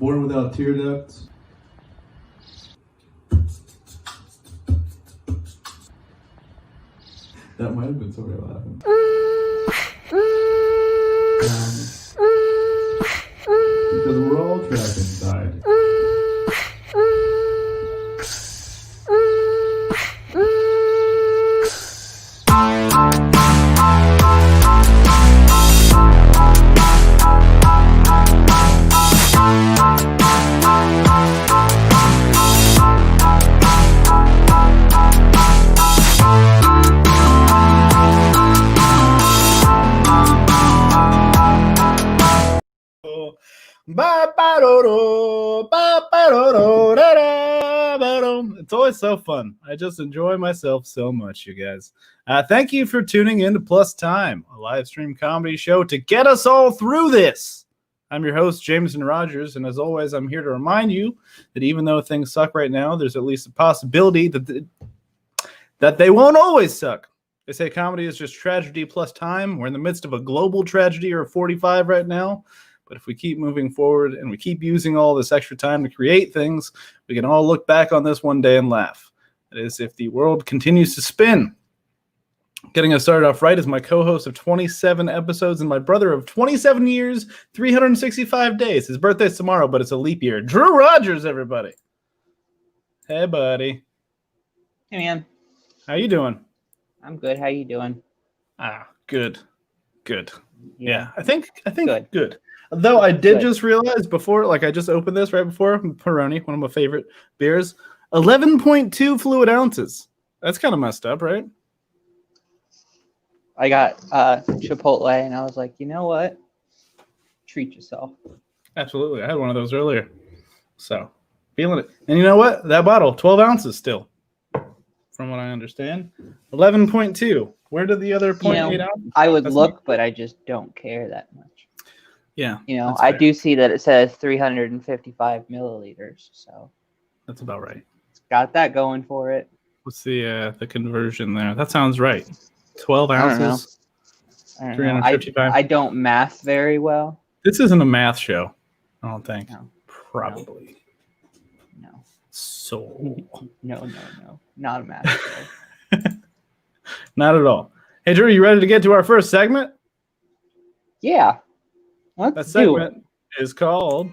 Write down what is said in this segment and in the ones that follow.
Born without tear ducts. That might have been sort of laughing. Because we're all trapped inside. It's always so fun. I just enjoy myself so much, you guys. Thank you for tuning in to Plus Time, a live stream comedy show to get us all through this. I'm your host, Jameson Rogers, and as always, I'm here to remind you that even though things suck right now, there's at least a possibility that they won't always suck. They say comedy is just tragedy plus time. We're in the midst of a global tragedy or 45 right now. But if we keep moving forward and we keep using all this extra time to create things, we can all look back on this one day and laugh. That is, if the world continues to spin. Getting us started off right is my co-host of 27 episodes and my brother of 27 years, 365 days. His birthday's tomorrow, but it's a leap year. Drew Rogers, everybody. Hey, buddy. Hey, man. How you doing? I'm good. How you doing? Good. Yeah, I think good. Though I did just realize before, like I just opened this right before, Peroni, one of my favorite beers, 11.2 fluid ounces. That's kind of messed up, right? I got Chipotle, and I was like, you know what? Treat yourself. Absolutely. I had one of those earlier. So, feeling it. And you know what? That bottle, 12 ounces still, from what I understand. 11.2. Where did the other 0.8 ounces? I would look, but I just don't care that much. Yeah. I do see that it says 355 milliliters, so that's about right. It's got that going for it. What's the conversion there? That sounds right. 12 ounces. I don't know. 355. I don't math very well. This isn't a math show, I don't think. No. Probably. No. So. No. Not a math show. Not at all. Hey, Drew, you ready to get to our first segment? Yeah. That segment is called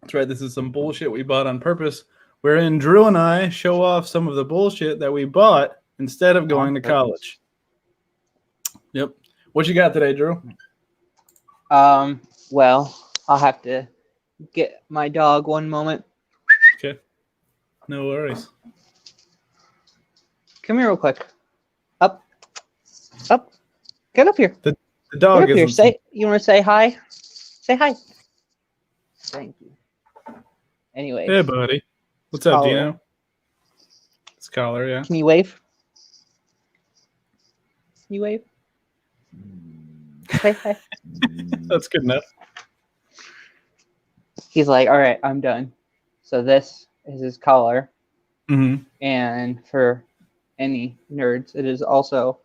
That's right, this is some bullshit we bought on purpose, wherein Drew and I show off some of the bullshit that we bought instead of going to college. Yep. What you got today, Drew? Well, I'll have to get my dog one moment. Okay. No worries. Come here real quick. Up. Get up here. The dog is here. You want to say hi? Say hi. Thank you. Anyway. Hey, buddy. What's up, Dino? Scholar, yeah. Can you wave? Can you wave? Say hi. That's good enough. He's like, all right, I'm done. So this is his collar. Mm-hmm. And for any nerds, it is also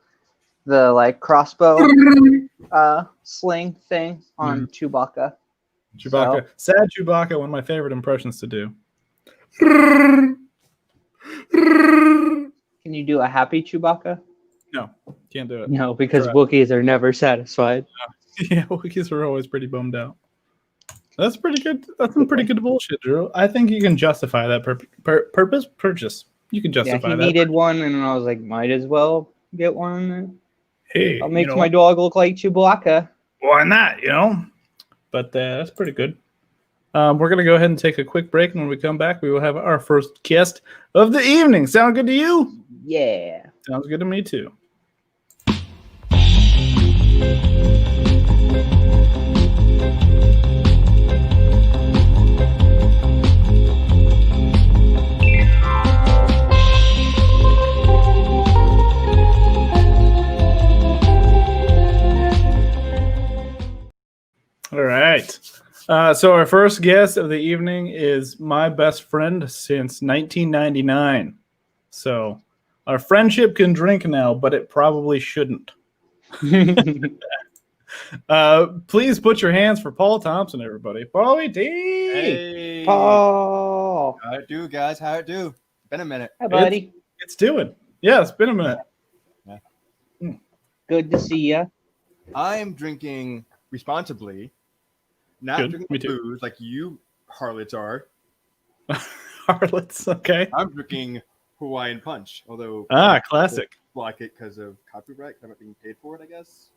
the crossbow sling thing on Chewbacca. Chewbacca. So. Sad Chewbacca, one of my favorite impressions to do. Can you do a happy Chewbacca? No, can't do it. No, because Wookiees are never satisfied. Yeah, Wookiees are always pretty bummed out. That's pretty good. That's some pretty good bullshit, Drew. I think you can justify that purchase. You can justify that. He needed one, and I was like, might as well get one. Hey, I'll make my dog look like Chewbacca. Why not, But that's pretty good. We're going to go ahead and take a quick break, and when we come back, we will have our first guest of the evening. Sound good to you? Yeah. Sounds good to me, too. All right. So our first guest of the evening is my best friend since 1999. So our friendship can drink now, but it probably shouldn't. Please put your hands for Paul Thompson, everybody. Paulie D. Hey, Paul. how it do, guys? How it do? Been a minute. Hi, buddy. It's doing. Yeah, it's been a minute. Good to see you. I am drinking responsibly, not Good, me drinking too. booze like you harlots are. Harlots, okay. I'm drinking Hawaiian Punch, although Classic. block it because of copyright. I'm not being paid for it, I guess.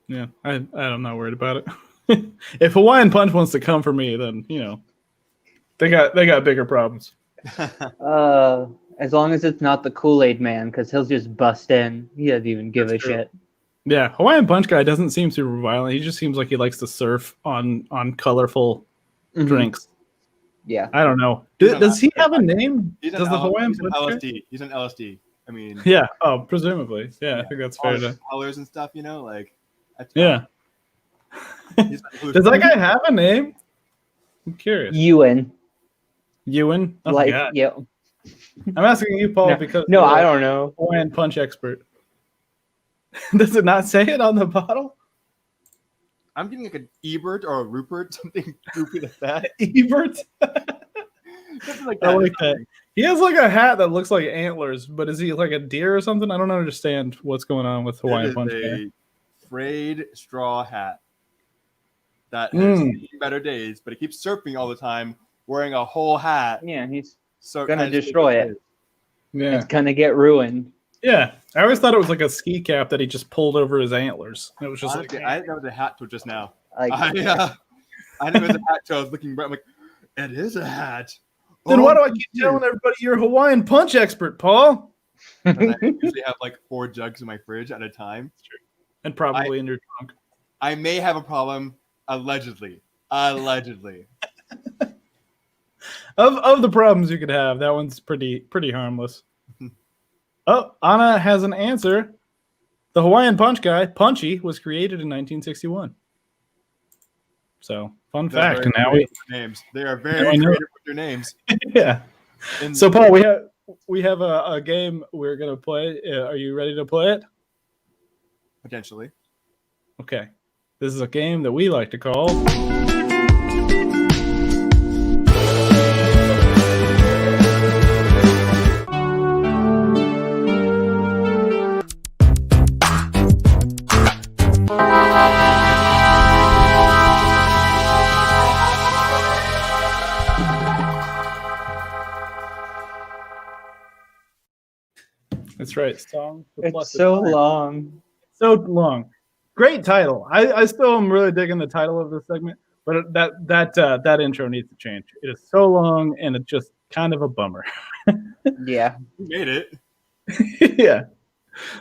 Yeah, I'm not worried about it. If Hawaiian Punch wants to come for me, then they got bigger problems. As long as it's not the Kool-Aid man, because he'll just bust in. He doesn't even give That's a true. shit. Yeah, Hawaiian Punch guy doesn't seem super violent. He just seems like he likes to surf on colorful drinks. Yeah. I don't know. He's an Does he LSD. have a name? He's an Does the Hawaiian he's an Punch guy? LSD. He's an LSD. I mean, Yeah. Oh, presumably. Yeah, I think that's all fair. the To... colors and stuff, like. That's Yeah. He's not Does that guy have a name? I'm curious. Ewan. Ewan? Oh, Like, God. yeah. I'm asking you, Paul, No, because no, you're I a don't know. Hawaiian Punch expert. Does it not say it on the bottle? I'm getting like an Ebert or a Rupert, something goofy like that. Ebert? Something like I that. like that. He has like a hat that looks like antlers, but is he like a deer or something? I don't understand what's going on with Hawaiian It is Punch. a frayed straw hat that has seen better days, but he keeps surfing all the time, wearing a whole hat. Yeah, he's So gonna kinda destroy stupid. it. Yeah. It's gonna get ruined. Yeah. I always thought it was like a ski cap that he just pulled over his antlers. It was just Honestly, I didn't know it was a hat till just now. Like, I didn't know it was a hat till I was looking back. I'm like, it is a hat. Then Oh, why do I keep dear. telling everybody you're a Hawaiian Punch expert, Paul? And I usually have like 4 jugs in my fridge at a time. And probably in your trunk. I may have a problem, allegedly. Allegedly. Of the problems you could have, that one's pretty harmless. Oh, Anna has an answer. The Hawaiian Punch guy, Punchy, was created in 1961. So, fun They're fact. very And now creative with their names. They are Now very I know. creative with their names. yeah. And So, Paul, we have a game we're gonna play. Are you ready to play it? potentially. Okay. This is a game that we like to call. That's right. Song. it's so long. So long. Great title. I still am really digging the title of this segment, but that intro needs to change. It is so long and it's just kind of a bummer. Yeah. You made it. Yeah.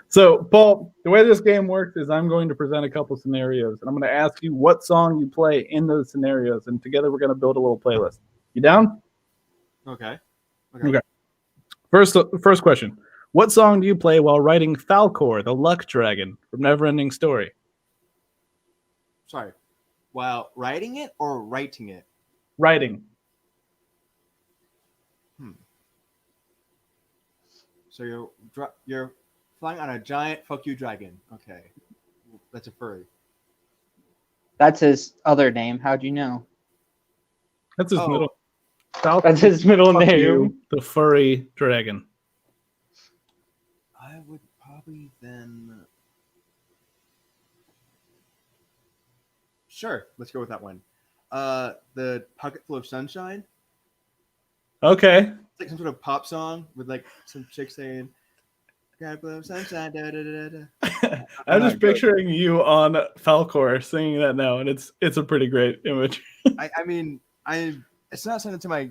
So, Paul, the way this game works is I'm going to present a couple scenarios, and I'm going to ask you what song you play in those scenarios, and together we're going to build a little playlist. You down? Okay. First question. What song do you play while riding Falcor, the luck dragon from Neverending Story? Sorry. While writing it or writing it? Riding. So you're flying on a giant fuck you dragon. Okay. That's a furry. That's his other name. How'd you know? That's his Oh. middle. Falcor, That's his middle fuck name. you, the furry dragon. I would probably then. Sure, let's go with that one. The Pocket Full of Sunshine. Okay. It's like some sort of pop song with like some chick saying, "Pocket Full of Sunshine." Da, da, da, da. I'm just picturing you on Falcor singing that now, and it's a pretty great image. I mean, it's not something to my,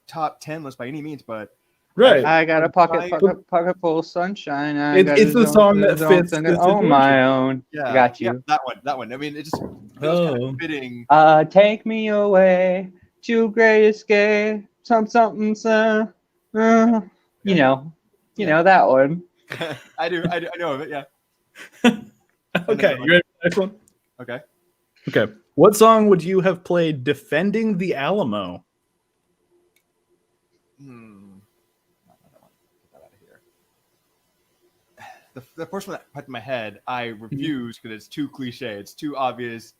top 10 list by any means, but Right. I got a pocket full of sunshine. I got It's his the own- song that his own fits thing the on my own. yeah, I got you. Yeah, that one. I mean, it just feels kind Oh. of fitting. Take me away to great escape. Something. You know that one. I do. I know of it. Yeah. Okay. You ready for the next one? Okay. Okay. What song would you have played defending the Alamo? I don't want to get that out of here. The first one that popped in my head, I refuse because it's too cliche. It's too obvious.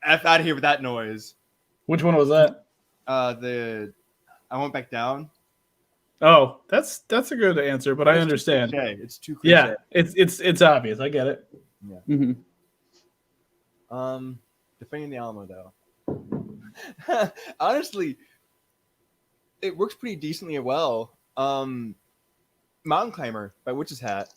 F out of here with that noise. Which one was that? I went back down. Oh, that's a good answer, but I understand. It's too cliche. Yeah, it's obvious. I get it. Yeah. Mm-hmm. Defending the Alamo though. Honestly, it works pretty decently well. Mountain Climber by Witch's Hat.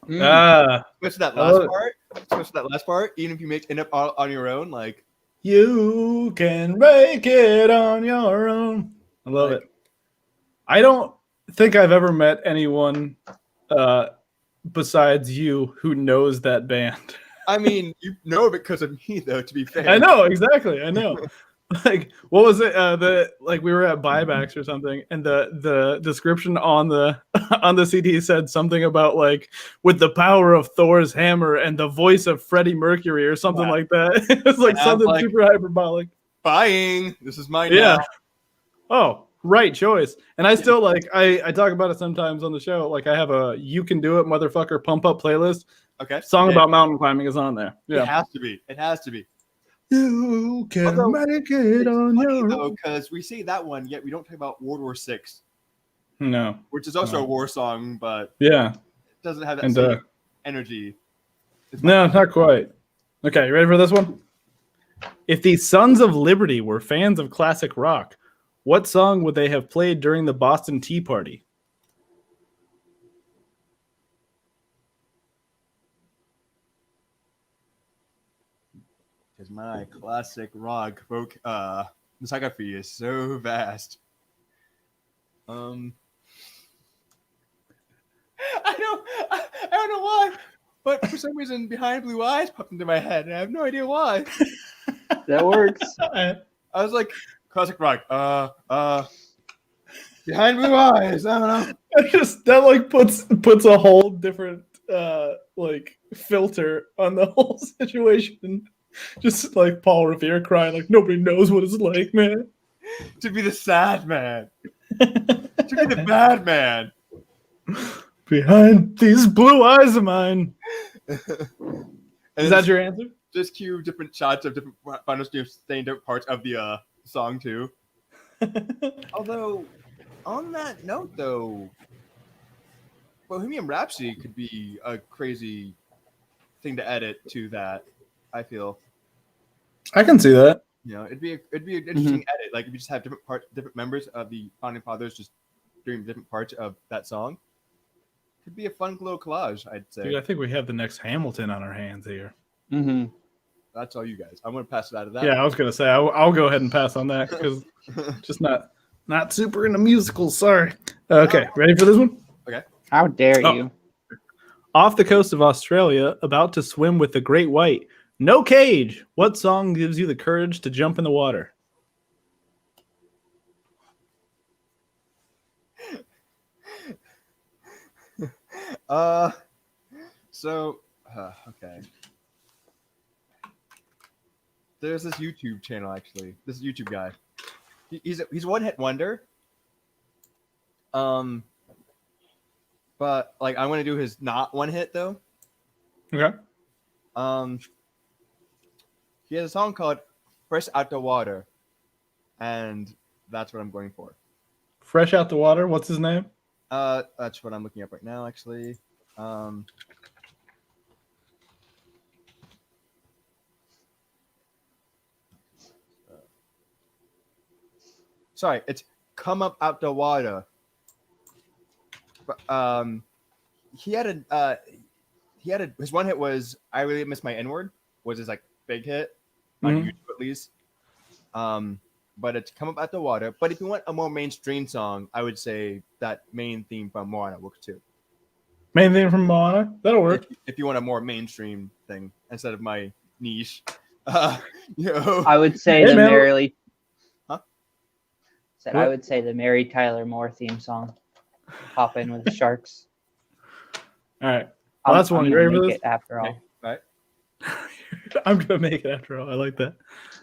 Especially that last part. Especially that last part. Even if you end up on your own, like you can make it on your own. I love it. I don't think I've ever met anyone besides you who knows that band. I mean, you know it because of me, though. To be fair, I know exactly. I know. Like, what was it? We were at buybacks or something, and the description on the CD said something about like with the power of Thor's hammer and the voice of Freddie Mercury or something like that. It was like something super hyperbolic. Buying. This is mine. Yeah. Now. Oh, right choice. And I still I talk about it sometimes on the show. Like I have a "You Can Do It, Motherfucker" pump up playlist. Okay. Song about mountain climbing is on there. Yeah. It has to be. It has to be. You can make it on your own. Because we say that one, yet we don't talk about World War VI. No. Which is also a war song, but yeah, it doesn't have that same energy. No, not quite. Okay, you ready for this one? If the Sons of Liberty were fans of classic rock, what song would they have played during the Boston Tea Party? Because my classic rock folk discography is so vast. I don't know why, but for some reason, Behind Blue Eyes popped into my head, and I have no idea why. That works. I was like, classic rock. Behind Blue Eyes. I don't know. That puts a whole different filter on the whole situation. Just like Paul Revere crying, like nobody knows what it's like, man. To be the sad man. To be the bad man. Behind these blue eyes of mine. Is that your answer? Just cue different shots of different final saying different parts of the song too. Although, on that note, though, Bohemian Rhapsody could be a crazy thing to edit to that. I feel. I can see that. You know, it'd be an interesting edit. Like if you just have different members of the founding fathers just doing different parts of that song. Could be a fun little collage, I'd say. Dude, I think we have the next Hamilton on our hands here. Mm-hmm. That's all you guys. I'm going to pass it out of that. Yeah, I was going to say I'll go ahead and pass on that because just not super into musicals. Sorry. Okay, ready for this one? Okay. How dare you? Off the coast of Australia, about to swim with the great white. No cage. What song gives you the courage to jump in the water? Okay. There's this YouTube channel actually. This YouTube guy. He's a one-hit wonder. But like I'm gonna do his not one hit though. Okay. He has a song called "Fresh Out the Water," and that's what I'm going for. Fresh Out the Water. What's his name? That's what I'm looking up right now, actually. Sorry, it's "Come Up Out the Water." But he had his one hit was "I Really Miss My N-Word," was his like big hit on YouTube at least. But it's "Come Up Out the Water." But if you want a more mainstream song, I would say that main theme from Moana works too. Main theme from Moana? That'll work. If you want a more mainstream thing instead of my niche. I would say Mary. Huh? I would say the Mary Tyler Moore theme song. Hop in with the Sharks. All right. Well, that's one. You ready for this? After all. Okay. All right. I'm gonna make it after all. I like that.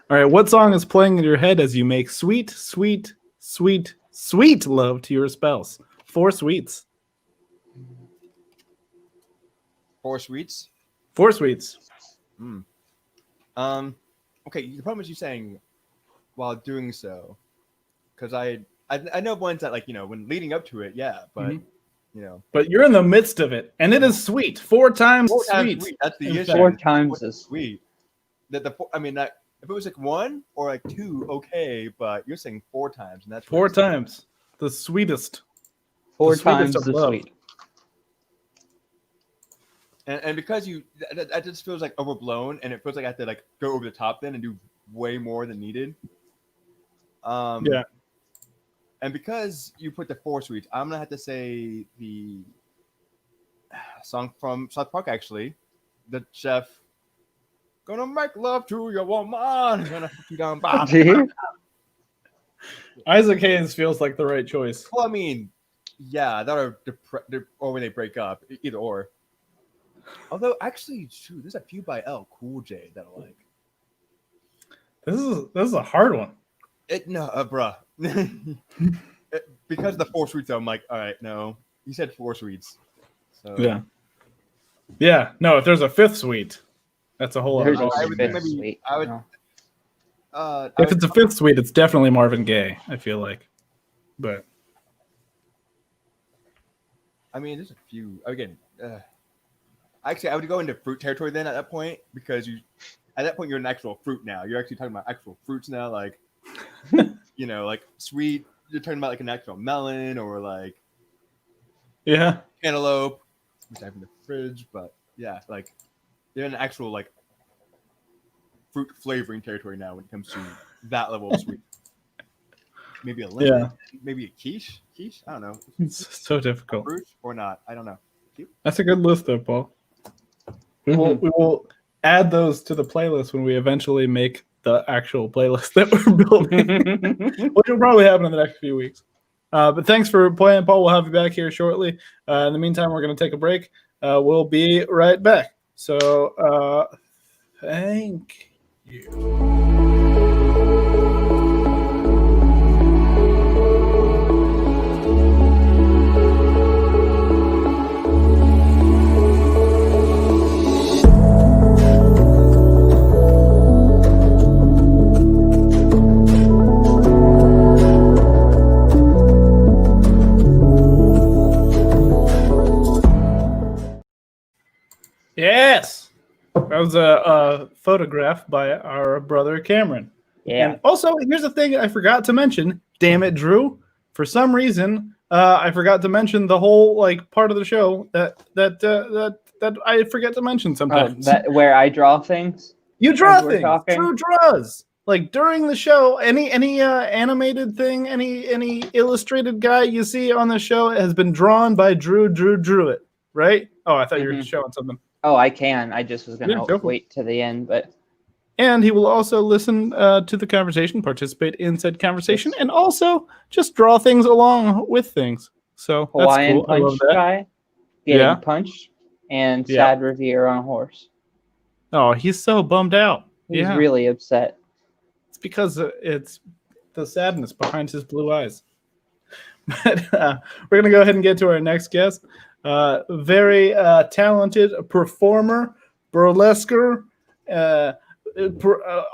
All right, what song is playing in your head as you make sweet, sweet, sweet, sweet love to your spouse? 4 sweets. 4 sweets. 4 sweets. Okay, the problem is you saying while doing so, because I know ones that, like, when leading up to it, yeah, but But you're in the midst of it, and it is sweet. 4 times 4 times sweet. sweet. That's the In issue. fact. 4 times is Sweet. That if it was like 1 or like 2, okay, but you're saying 4 times, and that's 4 what it's- times. The sweetest. 4 The sweetest times of the love. sweet. And because that just feels like overblown, and it feels like I have to like go over the top then and do way more than needed. Yeah. And because you put the 4 sweets, I'm gonna have to say the song from South Park, actually, the chef. Gonna make love to your woman. Gonna put you down. Bah. Isaac Hayes feels like the right choice. Well, I mean, yeah, that or when they break up, either or. Although, actually, shoot, there's a few by L Cool J that I like. This is a hard one. Bruh. Because the 4 sweets, I'm like, all right, no. You said 4 sweets. So Yeah. Yeah. No, if there's a 5th sweet, that's a whole other There's a ballgame. would fifth maybe- sweet. I would- No. If it's a 5th sweet, it's definitely Marvin Gaye, I feel like. But I mean, there's a few. Again, actually, I would go into fruit territory then at that point, because at that point you're an actual fruit now. You're actually talking about actual fruits now, like like sweet. You're talking about like an actual melon or like yeah. cantaloupe, which I have in the fridge. But yeah, like you're in actual like fruit flavoring territory now when it comes to that level of sweet. Maybe a lemon, maybe a quiche. Quiche, I don't know. It's so difficult. Fruit or not, I don't know. That's a good list, though, Paul. We will add those to the playlist when we eventually make the actual playlist that we're building, which will probably happen in the next few weeks. But thanks for playing, Paul. We'll have you back here shortly. In the meantime, we're going to take a break. We'll be right back. So thank you. Yes, that was a photograph by our brother Cameron. Yeah. And also, here's the thing I forgot to mention. Damn it, Drew! For some reason, I forgot to mention the whole like part of the show that I forget to mention sometimes. That where I draw things. You draw as we're things. talking? Drew draws. Like during the show, any animated thing, any illustrated guy you see on the show has been drawn by Drew drew it, right? Oh, I thought you were showing something. Oh, I can. I just was Yeah, gonna go for it. wait to the end, but And he will also listen to the conversation, participate in said conversation, and also just draw things along with things. So Hawaiian that's cool. I love punch that. guy getting Yeah. punched and Yeah. sad revere on a horse. Oh, he's so bummed out. He's Yeah, really upset. it's because it's the sadness behind his blue eyes. But we're gonna go ahead and get to our next guest. Very talented performer, burlesquer,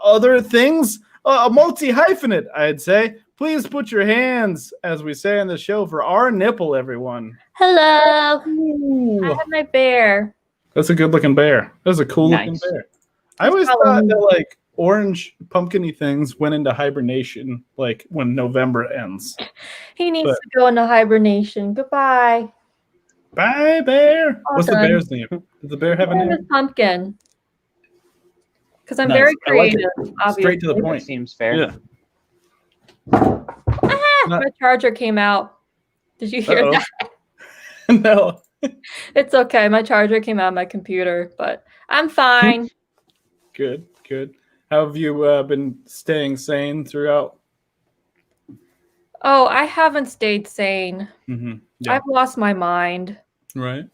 other things, a multi-hyphenate, I'd say. Please put your hands, as we say on the show, for our nipple, everyone. Hello. Ooh, I have my bear. that's a good-looking bear. That's a cool-looking Nice. bear. I always thought that like orange pumpkin-y things went into hibernation, like when November ends. He needs But- to go into hibernation. Goodbye. Bye, bear. All What's done. the bear's name? Does the bear have a My name name? is Pumpkin. Because I'm Nice. very I like it. creative, obviously. Straight to the That point. seems fair. Yeah. My charger came out. Did you hear Uh-oh. that? No. It's okay. My charger came out of my computer, but I'm fine. Good. How have you been staying sane throughout? Oh, I haven't stayed sane. Mm-hmm. Yeah. I've lost my mind. Right.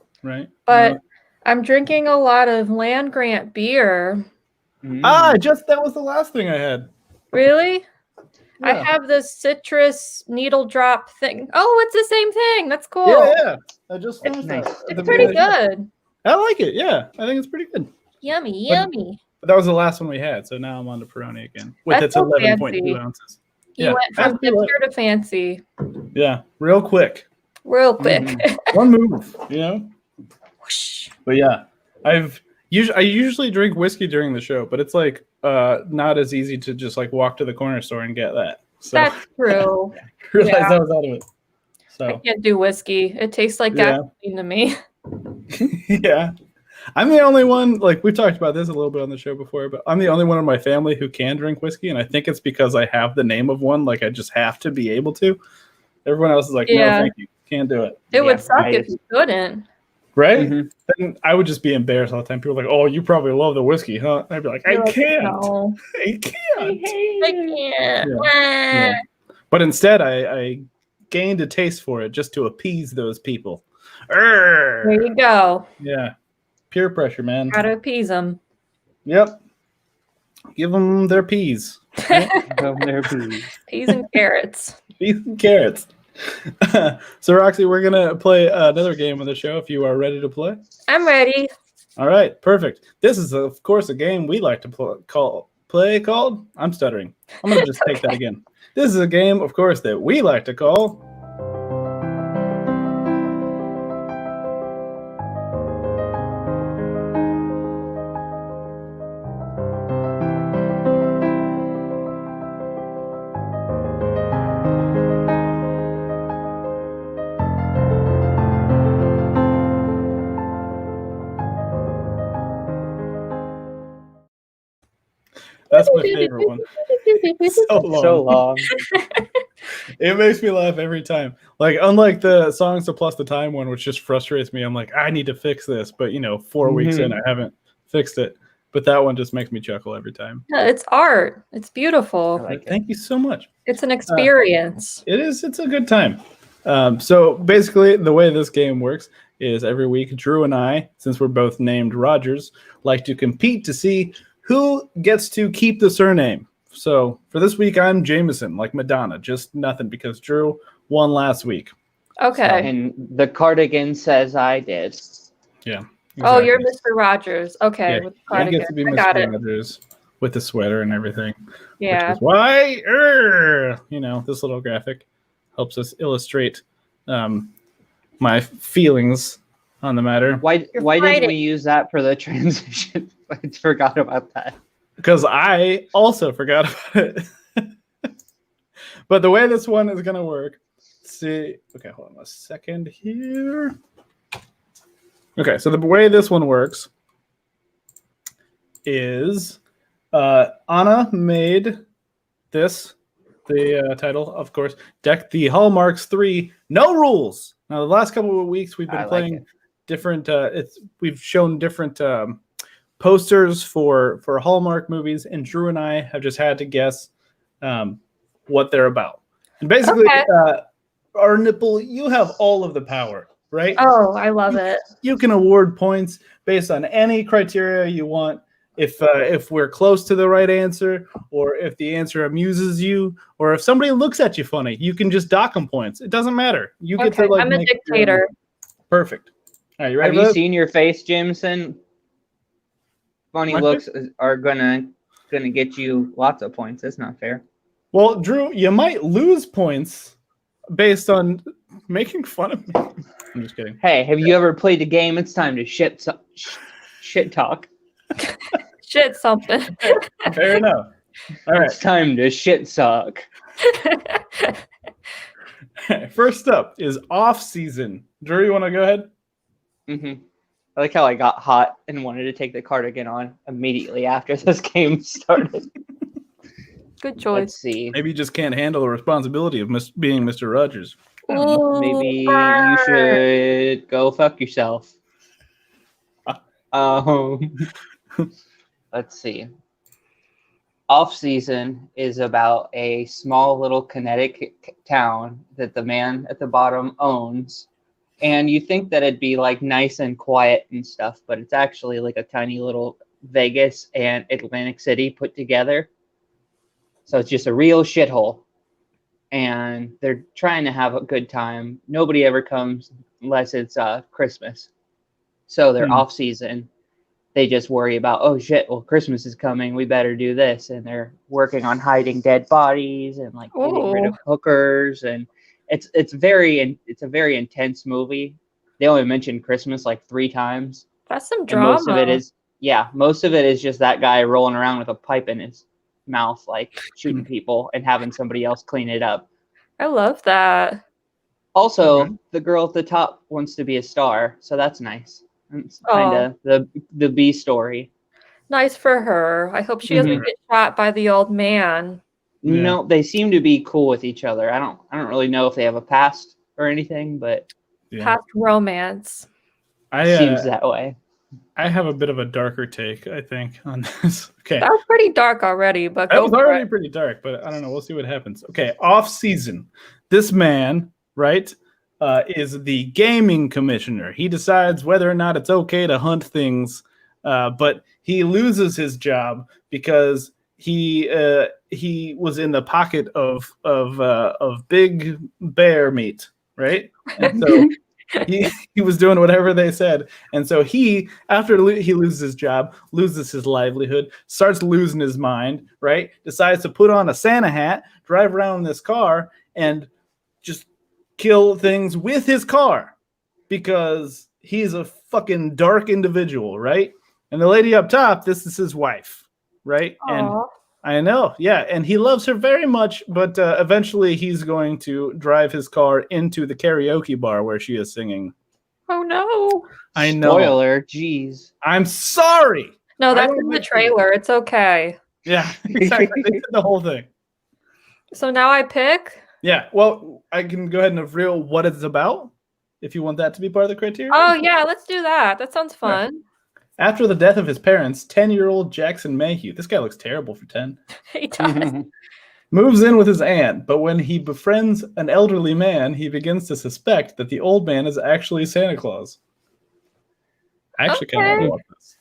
But I'm drinking a lot of land grant beer. That was the last thing I had. Really? I Yeah. have this citrus needle drop thing. Oh, it's the same thing. That's cool. Yeah. I just finished nice. that. at It's the pretty beginning of the show. good. I like it. Yeah, I think it's pretty good. Yummy, But- yummy. But that was the last one we had, so now I'm on to Peroni again with That's its so 11.2 fancy. ounces. You Yeah, went from that's hipster to fancy Yeah, real quick, real quick. one move, you know. Whoosh. But yeah, I usually drink whiskey during the show, but it's like not as easy to just like walk to the corner store and get that. So That's true. I realized yeah. I was out of it. I So can't do whiskey. It tastes like Yeah. gasoline to me. yeah, I'm the only one. Like we've talked about this a little bit on the show before, but I'm the only one in my family who can drink whiskey, and I think it's because I have the name of one. Like I just have to be able to. Everyone else is like, Yeah. no, thank you, can't do it. It would suck I if just- you couldn't. Right? Mhm. Then I would just be embarrassed all the time. People are like, oh, you probably love the whiskey, huh? I'd be like, I You're like, can't. No. I can't. I can't. Yeah. But instead, I gained a taste for it just to appease those people. There Urgh. you go. Yeah. Peer pressure, man. Gotta appease them. Yep. Give them their peas. Right? Peas and carrots. Peas and carrots. So, Roxy, we're going to play another game on the show if you are ready to play. I'm ready. All right, perfect. This is, of course, a game we like to play called. I'm stuttering. I'm going to just take that again. This is a game, of course, that we like to call. That's my favorite one. So long. So long. It makes me laugh every time. Like, unlike the songs to plus the time one, which just frustrates me. I'm like, I need to fix this, but 4 weeks in, I haven't fixed it. But that one just makes me chuckle every time. Yeah, it's art. It's beautiful. I like it. Thank you so much. It's an experience. It is. It's a good time. So basically, the way this game works is every week, Drew and I, since we're both named Rogers, like to compete to see who gets to keep the surname. So for this week, I'm Jameson, like Madonna, just nothing because Drew won last week. Okay. And the cardigan says I did. Yeah. Oh, you're exactly. Mr. Rogers. Okay. Yeah, With the He cardigan. gets to be I got Mr. it. Rogers with the sweater and everything. Yeah. Which is why, this little graphic helps us illustrate my feelings on the matter. Why didn't we fighting. use that for the transition? I forgot about that. Because I also forgot about it. But the way this one is going to work, see. Okay, hold on a second here. Okay, so the way this one works is Anna made this, the title, of course, Deck the Hallmarks 3 No Rules. Now, the last couple of weeks we've been I like playing it. different, we've shown different posters for Hallmark movies, and Drew and I have just had to guess what they're about. And basically, Okay. our nipple, you have all of the power, right? Oh, I love it. You can award points based on any criteria you want. If we're close to the right answer, or if the answer amuses you, or if somebody looks at you funny, you can just dock them points. It doesn't matter. You get Okay. to like I'm a make your own- dictator. Perfect. All right, you Have ready? you for this? seen your face, Jameson? Funny My looks are gonna get you lots of points. That's not fair. Well, Drew, you might lose points based on making fun of me. I'm just kidding. Hey, have you ever played the game? It's time to shit talk. Shit, something. Fair enough. All right. It's time to shit suck. First up is off season. Drew, you want to go ahead? I like how I got hot and wanted to take the cardigan on immediately after this game started. Good choice. Let's see. Maybe you just can't handle the responsibility of being Mr. Rogers. Ooh, Maybe you burn. should go fuck yourself. Let's see. Off season is about a small little Connecticut town that the man at the bottom owns. And you think that it'd be like nice and quiet and stuff, but it's actually like a tiny little Vegas and Atlantic City put together. So it's just a real shithole. And they're trying to have a good time. Nobody ever comes unless it's Christmas. So they're off season. They just worry about, oh shit, well, Christmas is coming. We better do this. And they're working on hiding dead bodies and like getting rid of hookers. And it's a very intense movie. They only mentioned Christmas like 3 times. That's some And drama. most of it is just that guy rolling around with a pipe in his mouth, like shooting people and having somebody else clean it up. I love that. Also, the girl at the top wants to be a star, so that's nice. It's kind of the B story. Nice for her. I hope she doesn't get shot by the old man. Yeah. No, they seem to be cool with each other. I don't really know if they have a past or anything, but Past romance. it seems that way. I have a bit of a darker take, I think, on this. Okay. That was pretty dark already, but That was already pretty dark, but I don't know. We'll see what happens. Okay, off season. This man, right, is the gaming commissioner. He decides whether or not it's okay to hunt things, but he loses his job because he was in the pocket of big bear meat, right? And so he was doing whatever they said, and so he, after he loses his job, loses his livelihood, starts losing his mind, right? Decides to put on a Santa hat, drive around in this car, and just kill things with his car because he's a fucking dark individual, right? And the lady up top, this is his wife, right? Aww. And I know, yeah, and he loves her very much, but eventually he's going to drive his car into the karaoke bar where she is singing. Oh no! I know. Spoiler, jeez. I'm sorry. No, that's in the trailer. It's okay. Yeah, exactly. They did the whole thing. So now I pick. Yeah, well, I can go ahead and reveal what it's about if you want that to be part of the criteria. Oh yeah, let's do that. That sounds fun. After the death of his parents, 10-year-old Jackson Mayhew, this guy looks terrible for 10, He does. moves in with his aunt, but when he befriends an elderly man, he begins to suspect that the old man is actually Santa Claus. I actually kind of want this.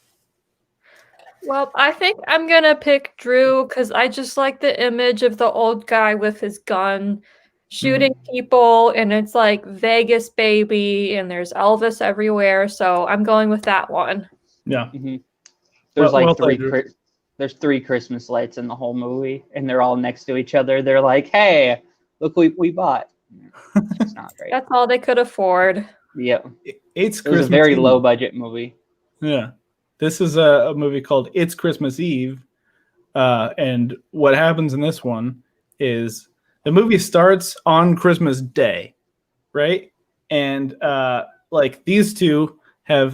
Well, I think I'm gonna pick Drew because I just like the image of the old guy with his gun shooting people, and it's like Vegas, baby, and there's Elvis everywhere. So I'm going with that one. Yeah. There's Well like played, there's 3 Christmas lights in the whole movie, and they're all next to each other. They're like, "Hey, look, we bought." It's not great. That's all they could afford. Yeah, It's it was Christmas a very Eve. low budget movie. Yeah. This is a movie called It's Christmas Eve. And what happens in this one is the movie starts on Christmas Day, right? And like these two have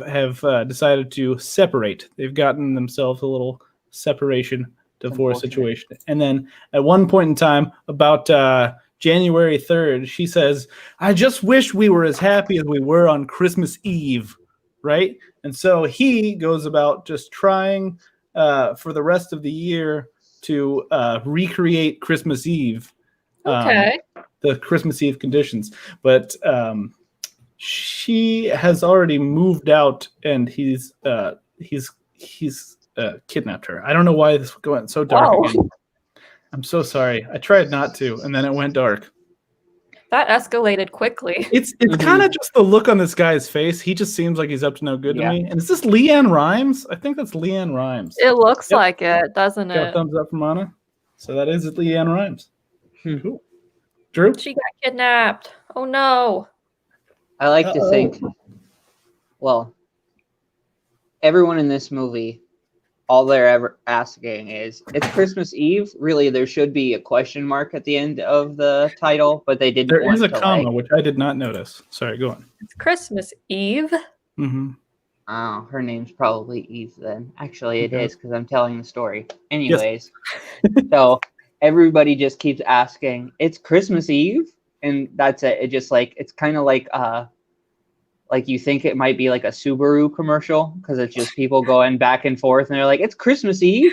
decided to separate. They've gotten themselves a little separation, divorce situation. And then at one point in time, about January 3rd, she says, "I just wish we were as happy as we were on Christmas Eve," right? And so he goes about just trying for the rest of the year to recreate Christmas Eve. Okay. The Christmas Eve conditions. But she has already moved out, and he's kidnapped her. I don't know why this went so dark again. I'm so sorry. I tried not to, and then it went dark. That escalated quickly. It's kind of just the look on this guy's face. He just seems like he's up to no good to me. And is this Leanne Rimes? I think that's Leanne Rimes. It looks like it, doesn't Got a it? thumbs up from Anna. So that is Leanne Rimes. Cool. Drew? She got kidnapped. Oh no. I like to think, well, everyone in this movie, all they're ever asking is, it's Christmas Eve? Really, there should be a question mark at the end of the title, but they didn't There want is a to, comma, which I did not notice. Sorry, go on. It's Christmas Eve. Mm-hmm. Oh, her name's probably Eve then. Actually, it Okay. is because I'm telling the story. Anyways, so everybody just keeps asking, it's Christmas Eve? And that's it. It just like, it's kind of like you think it might be like a Subaru commercial because it's just people going back and forth and they're like, it's Christmas Eve?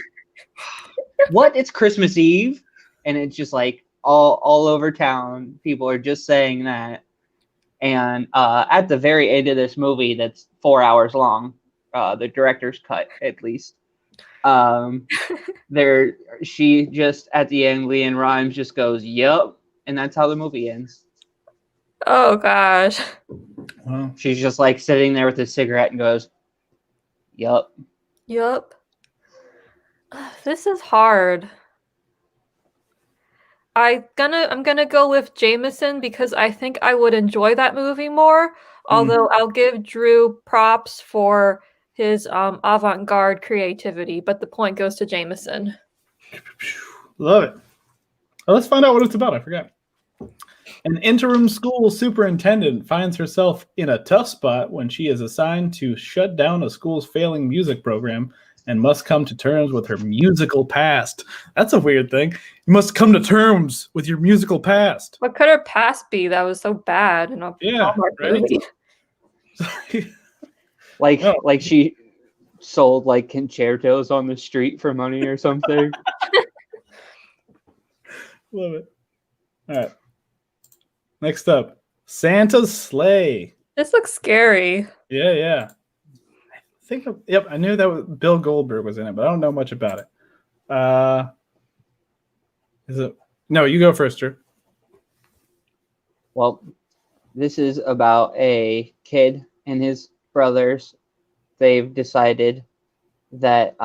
What? It's Christmas Eve? And it's just like all over town, people are just saying that. And at the very end of this movie that's 4 hours long, the director's cut at least, There, she just at the end, Leanne Rimes just goes, "Yup," and that's how the movie ends. Oh gosh. Well, She's just like sitting there with a cigarette and goes, "Yup." Yup. This is hard. I'm gonna go with Jameson because I think I would enjoy that movie more. Although I'll give Drew props for his avant-garde creativity, but the point goes to Jameson. love it. Well, let's find out what it's about. I forgot. An interim school superintendent finds herself in a tough spot when she is assigned to shut down a school's failing music program and must come to terms with her musical past. That's a weird thing. You must come to terms with your musical past. What could her past be that was so bad in a Yeah, Hallmark right? movie? Like she sold like concertos on the street for money or something. Love it. All right. Next up, Santa's sleigh. This looks scary. Yeah. Yep, I knew that Bill Goldberg was in it, but I don't know much about it. Is it? No, you go first, Drew. Well, this is about a kid and his brothers. They've decided that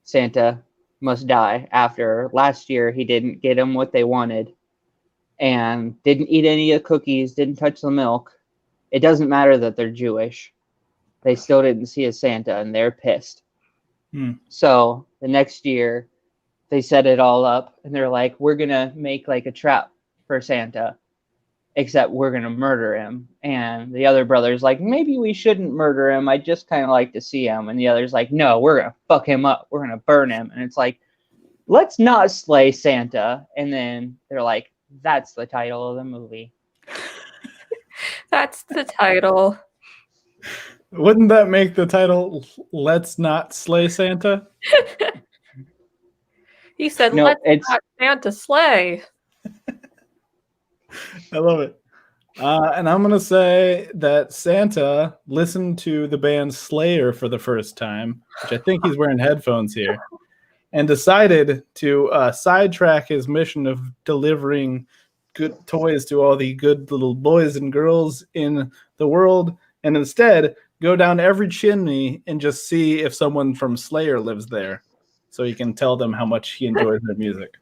Santa must die after last year he didn't get them what they wanted and didn't eat any of the cookies, didn't touch the milk. It doesn't matter that they're Jewish. They still didn't see a Santa and they're pissed. So the next year they set it all up and they're like, we're going to make like a trap for Santa, except we're going to murder him. And the other brother's like, maybe we shouldn't murder him. I just kind of like to see him. And the other's like, no, we're going to fuck him up. We're going to burn him. And it's like, let's not slay Santa. And then they're like, that's the title of the movie. That's the title. Wouldn't that make the title Let's Not Slay Santa? He said, No, let's it's not Santa slay. I love it. And I'm going to say that Santa listened to the band Slayer for the first time, which I think he's wearing headphones here, and decided to sidetrack his mission of delivering good toys to all the good little boys and girls in the world, and instead go down every chimney and just see if someone from Slayer lives there so he can tell them how much he enjoys their music.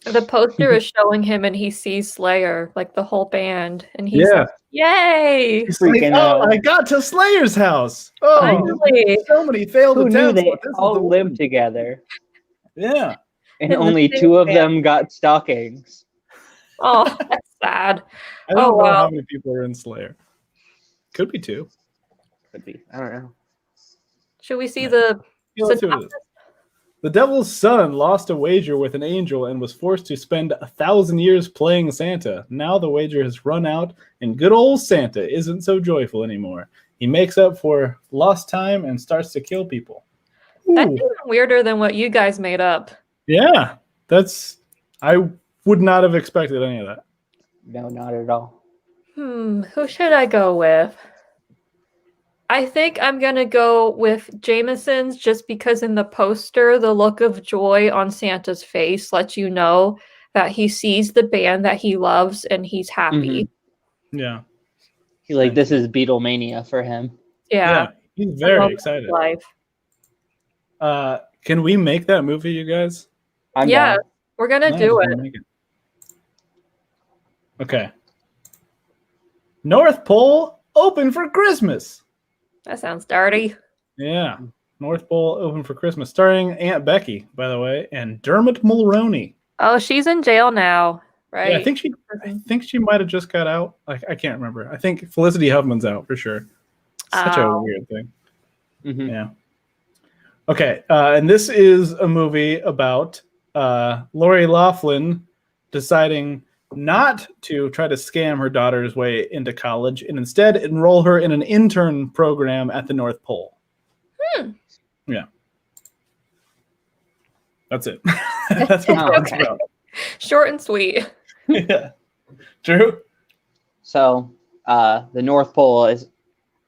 The poster is showing him and he sees Slayer, like the whole band. And he's Yeah. like, yay! He's like, Freaking oh, out. I got to Slayer's house. Oh, Finally. so many failed Who knew attempts. they but this is the all one. lived together Yeah. and In the only same two of band. them got stockings? Oh, that's sad. I don't Oh, know wow. how many people are in Slayer. Could be two. Could be. I don't know. Should we see the Yeah, let's see what it is. The devil's son lost a wager with an angel and was forced to spend 1,000 years playing Santa. Now the wager has run out, and good old Santa isn't so joyful anymore. He makes up for lost time and starts to kill people. That's Ooh. even weirder than what you guys made up. Yeah, I would not have expected any of that. No, not at all. Who should I go with? I think I'm going to go with Jameson's just because in the poster, the look of joy on Santa's face lets you know that he sees the band that he loves and he's happy. Yeah. He's like, this is Beatlemania for him. Yeah. He's I very love excited. his life. Can we make that movie, you guys? I'm Yeah, down. we're going to No, do just it. wanna make it. Okay. North Pole open for Christmas. That sounds dirty. Yeah. North Pole open for Christmas, starring Aunt Becky, by the way, and Dermot Mulroney. Oh, she's in jail now, right? Yeah, I think she might have just got out. I can't remember. I think Felicity Huffman's out for sure. Such a Oh. weird thing. Mhm. Yeah. Okay, and this is a movie about Lori Loughlin deciding not to try to scam her daughter's way into college and instead enroll her in an intern program at the North Pole. Yeah. That's it. That's what it's Okay. about. Short and sweet. Yeah. Drew? So, the North Pole is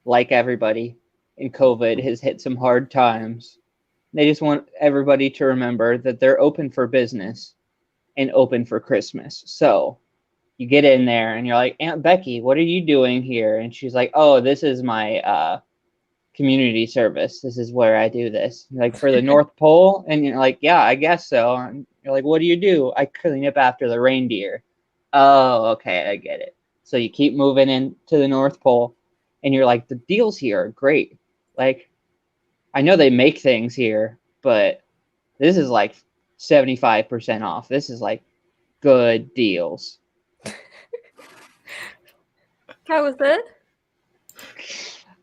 like everybody. and COVID has hit some hard times. They just want everybody to remember that they're open for business and open for Christmas. So you get in there and you're like, Aunt Becky, what are you doing here? And she's like, oh, this is my community service. This is where I do this. Like, for the North Pole? And you're like, yeah, I guess so. And you're like, what do you do? I clean up after the reindeer. Oh, okay, I get it. So you keep moving into the North Pole, and you're like, the deals here are great. Like, I know they make things here, but this is like 75% off. This is like good deals. That was it?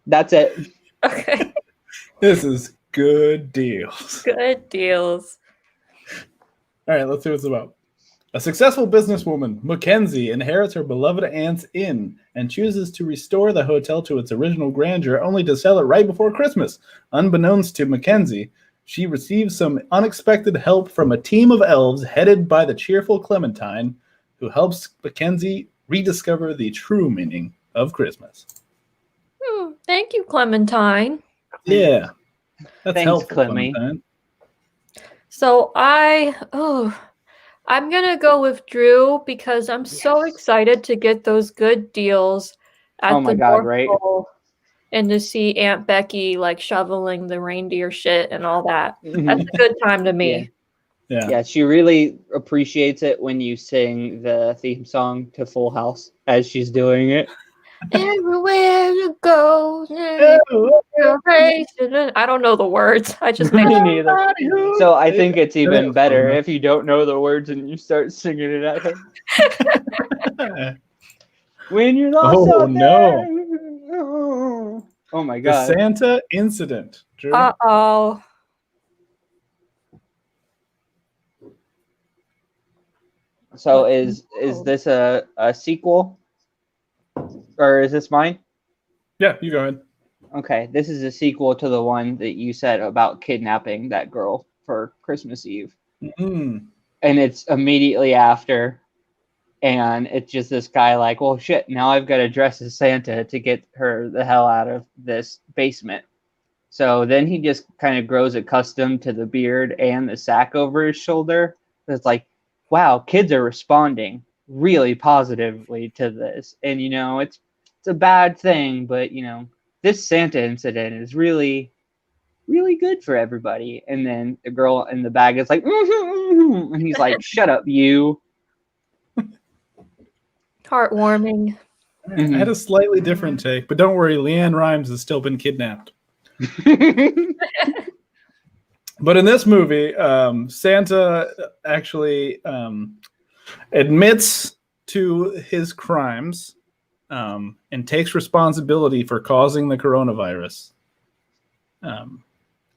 That's it. Okay. This is good deals. Good deals. All right, let's see what it's about. A successful businesswoman, Mackenzie, inherits her beloved aunt's inn and chooses to restore the hotel to its original grandeur, only to sell it right before Christmas. Unbeknownst to Mackenzie, she receives some unexpected help from a team of elves headed by the cheerful Clementine, who helps Mackenzie rediscover the true meaning of Christmas. Thank you, Clementine. Yeah, that's Thanks, helpful, Clemmy. Clementine. So I'm gonna go with Drew because I'm so Yes. excited to get those good deals at Oh my the God, North right? Pole and to see Aunt Becky like shoveling the reindeer shit and all that. That's a good time to me. Yeah. Yeah, she really appreciates it when you sing the theme song to Full House as she's doing it. Everywhere you go, I don't know the words. I just Me made neither. So I think it's even Yeah. better if you don't know the words and you start singing it at her. When you're lost Oh, out no. there. Oh my The God. Santa incident. Drew? Uh-oh. So is this a sequel? Or is this mine? Yeah, you go ahead. Okay, this is a sequel to the one that you said about kidnapping that girl for Christmas Eve. Mm. And it's immediately after. And it's just this guy like, well, shit, now I've got to dress as Santa to get her the hell out of this basement. So then he just kind of grows accustomed to the beard and the sack over his shoulder. It's like, wow, kids are responding really positively to this. And, it's a bad thing, but, this Santa incident is really, really good for everybody. And then the girl in the bag is like, and he's like, shut up, you. Heartwarming. I had a slightly different take, but don't worry, Leanne Rimes has still been kidnapped. But in this movie, Santa actually admits to his crimes and takes responsibility for causing the coronavirus,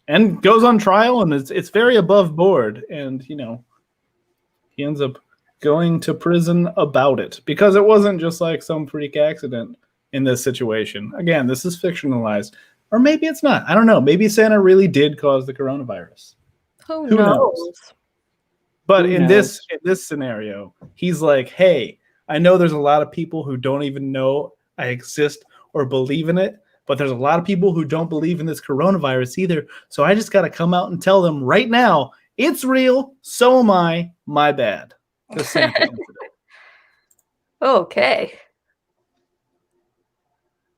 and goes on trial, and it's very above board, and he ends up going to prison about it because it wasn't just like some freak accident in this situation. Again, this is fictionalized, or maybe it's not. I don't know. Maybe Santa really did cause the coronavirus. Who Who knows? knows? But Who in knows? this scenario, he's like, hey, I know there's a lot of people who don't even know I exist or believe in it, but there's a lot of people who don't believe in this coronavirus either. So I just got to come out and tell them right now, it's real. So am I. My bad. The Santa incident. Okay.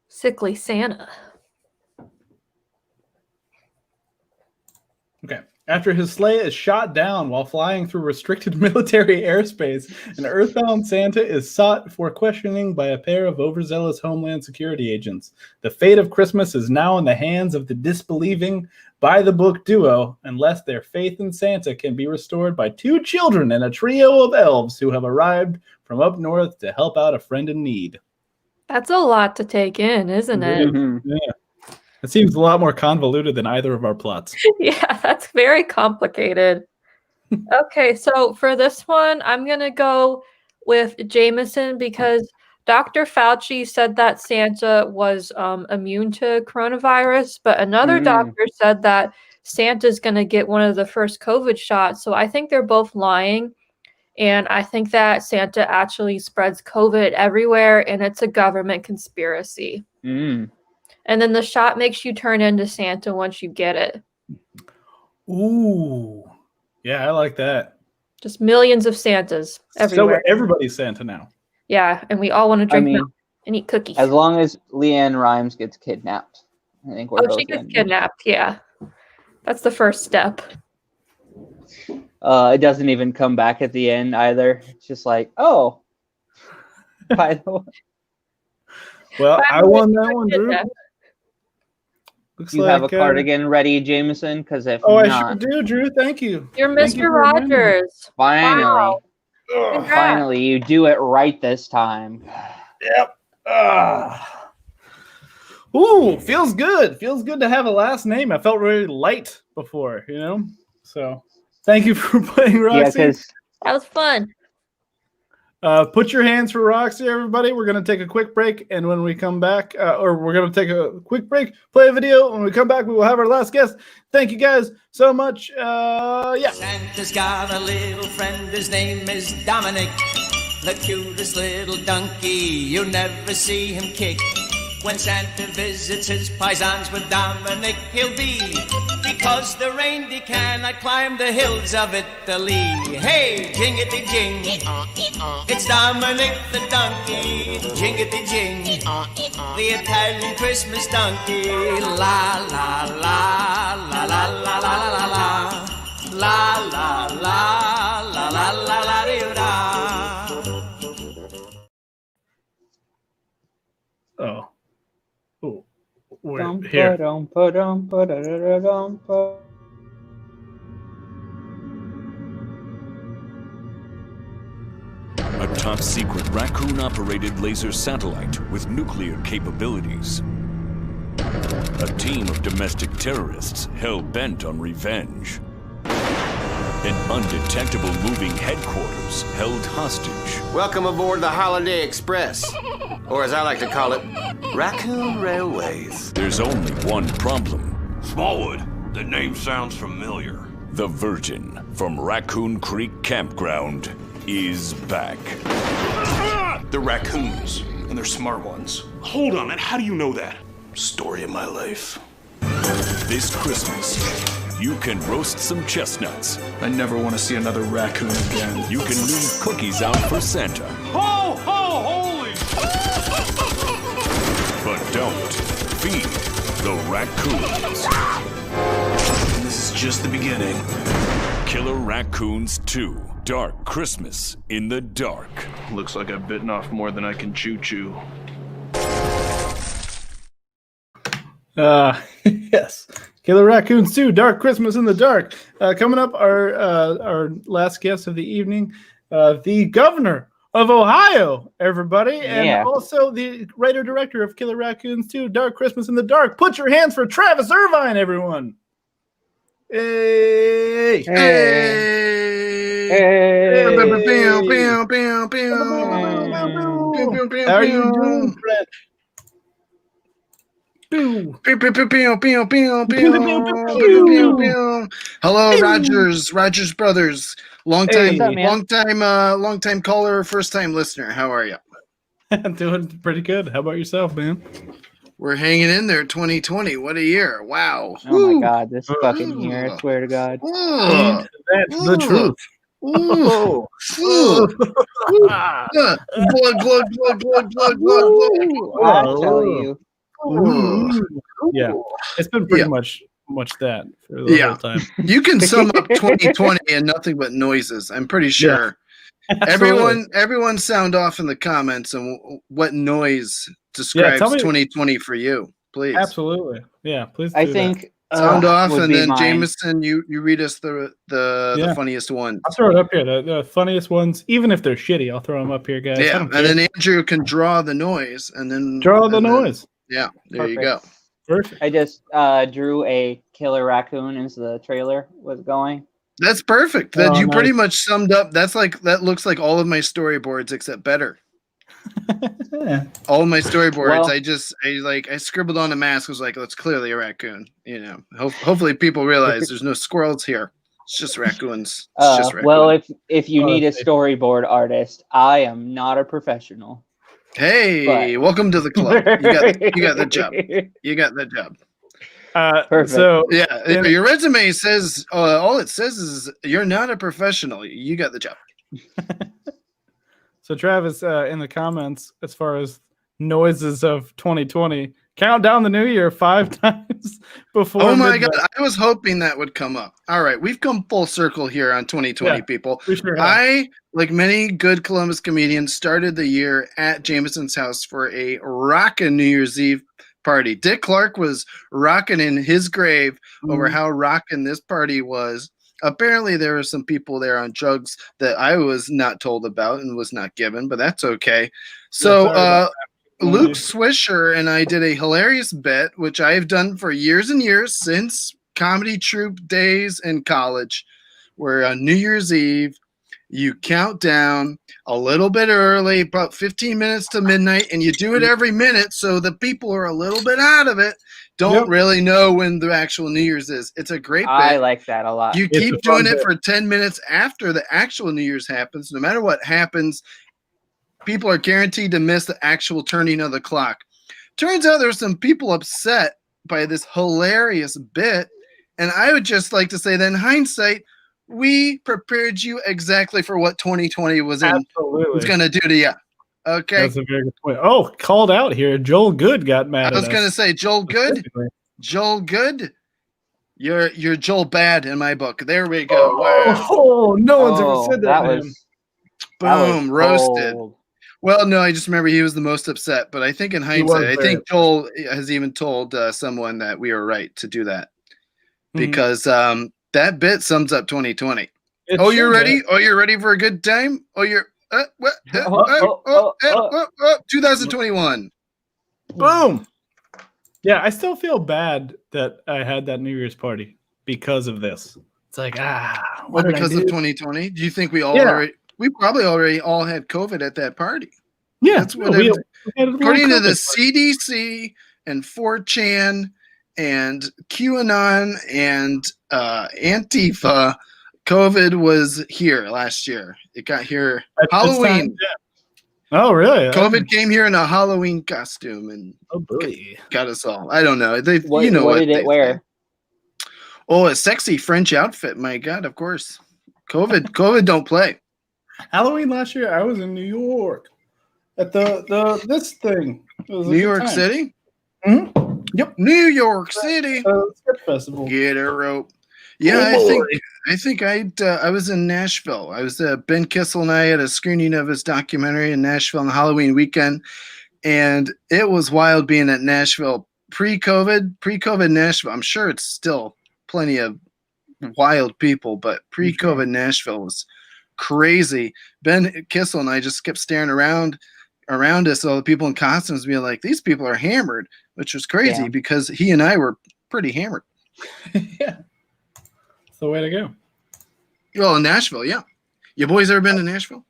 Sickly Santa. Okay. After his sleigh is shot down while flying through restricted military airspace, an earthbound Santa is sought for questioning by a pair of overzealous Homeland Security agents. The fate of Christmas is now in the hands of the disbelieving, by-the-book duo, unless their faith in Santa can be restored by two children and a trio of elves who have arrived from up north to help out a friend in need. That's a lot to take in, isn't it? Mhm. Yeah. It seems a lot more convoluted than either of our plots. Yeah, that's very complicated. Okay, so for this one, I'm going to go with Jameson because Dr. Fauci said that Santa was immune to coronavirus, but another doctor said that Santa's going to get one of the first COVID shots. So I think they're both lying. And I think that Santa actually spreads COVID everywhere and it's a government conspiracy. Mm. and then the shot makes you turn into Santa once you get it. Ooh. Yeah, I like that. Just millions of Santas everywhere. So everybody's Santa now. Yeah, and we all want to drink milk and eat cookies. As long as Leanne Rhymes gets kidnapped, I think we're she okay. gets kidnapped. Yeah, that's the first step. It doesn't even come back at the end either. It's just like, oh, by the way. Well, I won that one, Drew. Looks You like, have a cardigan ready, Jameson? Because if I not, sure do, Drew. Thank you. You're Thank you Mr. for remembering. Rogers. finally, Wow. finally, you do it right this time. Yep. Ooh, feels good. Feels good to have a last name. I felt really light before, you know? So thank you for playing, Roxy. Yeah, because That was fun. Put your hands for Roxy, everybody. We're going to take a quick break. And when we come back, we're going to take a quick break, play a video. When we come back, we will have our last guest. Thank you guys so much. Yeah. Santa's got a little friend, his name is Dominic. The cutest little donkey, you'll never see him kick. When Santa visits his paisans with Dominic, he'll be. Because the reindeer cannot climb the hills of Italy. Hey, jingity jing, it's Dominic the donkey. Jingity jing, the Italian Christmas donkey. La la la la la la la la la la la la la la la la la. Oh. Oh. We're here. A top-secret raccoon-operated laser satellite with nuclear capabilities. A team of domestic terrorists hell-bent on revenge. An undetectable moving headquarters held hostage. Welcome aboard the Holiday Express, or as I like to call it, Raccoon Railways. There's only one problem. Smallwood, the name sounds familiar. The Virgin from Raccoon Creek Campground is back. They're raccoons, and they're smart ones. Hold on, man, how do you know that? Story of my life. This Christmas, you can roast some chestnuts. I never want to see another raccoon again. You can leave cookies out for Santa. Ho, ho, holy! But don't feed the raccoons. This is just the beginning. Killer Raccoons 2. Dark Christmas in the Dark. Looks like I've bitten off more than I can chew. Yes. Killer Raccoons 2, Dark Christmas in the Dark. Coming up, our last guest of the evening, the governor of Ohio, everybody, and also the writer-director of Killer Raccoons 2, Dark Christmas in the Dark. Put your hands for Travis Irvine, everyone. Hey! Hey! How are you doing, Fred? Hello, Rogers Brothers. Long time caller, first time listener. How are you? I'm doing pretty good. How about yourself, man? We're hanging in there. 2020. What a year! Wow. Oh my God, this fucking year! I swear to God. That's the truth. Oh. Glug. I tell you. Yeah, it's been pretty much that for the whole time. You can sum up 2020 in nothing but noises. I'm pretty sure. Everyone sound off in the comments and what noise describes 2020 for you, please. Absolutely. Yeah, please do I think sound off, and then mine. Jameson, you read us the funniest ones. I'll throw it up here. The funniest ones, even if they're shitty, I'll throw them up here, guys. Yeah, and then Andrew can draw the noise, and then noise. Yeah, there Perfect. you go. Perfect. I just drew a killer raccoon as the trailer was going. That's perfect. That you pretty much summed up. That looks like all of my storyboards except better. All of my storyboards, well, I scribbled on a mask. Was like, that's clearly a raccoon. You know, hopefully people realize there's no squirrels here. It's just raccoons. It's just raccoons. Well, if you need a storyboard artist, I am not a professional. Hey, welcome to the club. You got the job. You got the job. Perfect. So yeah, your resume says all it says is you're not a professional. You got the job. So Travis, in the comments, as far as noises of 2020, count down the new year 5 times before. Oh my midnight. God! I was hoping that would come up. All right, we've come full circle here on 2020, people. We sure have. I, like many good Columbus comedians, started the year at Jameson's house for a rockin' New Year's Eve party. Dick Clark was rocking in his grave over how rockin' this party was. Apparently, there were some people there on drugs that I was not told about and was not given, but that's okay. So, Luke Swisher and I did a hilarious bit, which I've done for years and years since comedy troupe days in college, where on New Year's Eve, you count down a little bit early, about 15 minutes to midnight, and you do it every minute so the people are a little bit out of it. Don't really know when the actual New Year's is. It's a great bit. I like that a lot. You keep doing it for 10 minutes after the actual New Year's happens. No matter what happens, people are guaranteed to miss the actual turning of the clock. Turns out there's some people upset by this hilarious bit. And I would just like to say that in hindsight, we prepared you exactly for what 2020 was going to do to you. Okay. That's a very good point. Oh, called out here. Joel Good got mad at us. I was going to say, Joel Good. Joel Good. You're Joel Bad in my book. There we go. Oh, no one's ever said that to him. Boom, roasted. Well, no, I just remember he was the most upset. But I think in hindsight, I think Joel has even told someone that we were right to do that. Because that bit sums up 2020. You're ready? Oh, you're ready for a good time? Oh, you're 2021. Boom. Yeah, I still feel bad that I had that New Year's party because of this. It's like, because of 2020? Do you think we all we probably already all had COVID at that party? Yeah. That's what according to the CDC and 4chan and QAnon and Antifa, COVID was here last year. It got here Halloween. Oh, really? COVID came here in a Halloween costume and got us all. I don't know. What did it wear? Oh, a sexy French outfit. My God, of course. COVID don't play. Halloween last year, I was in New York at this thing. New York City? Mm-hmm. Yep. New York City. Sketch Festival. Get a rope. Yeah, I think I was in Nashville. I was Ben Kissel and I had a screening of his documentary in Nashville on the Halloween weekend, and it was wild being at Nashville pre-COVID Nashville. I'm sure it's still plenty of wild people, but pre-COVID Nashville was crazy. Ben Kissel and I just kept staring around us, all the people in costumes being like, these people are hammered, which was crazy because he and I were pretty hammered. Yeah. It's the way to go. Well, in Nashville, yeah. You boys ever been to Nashville?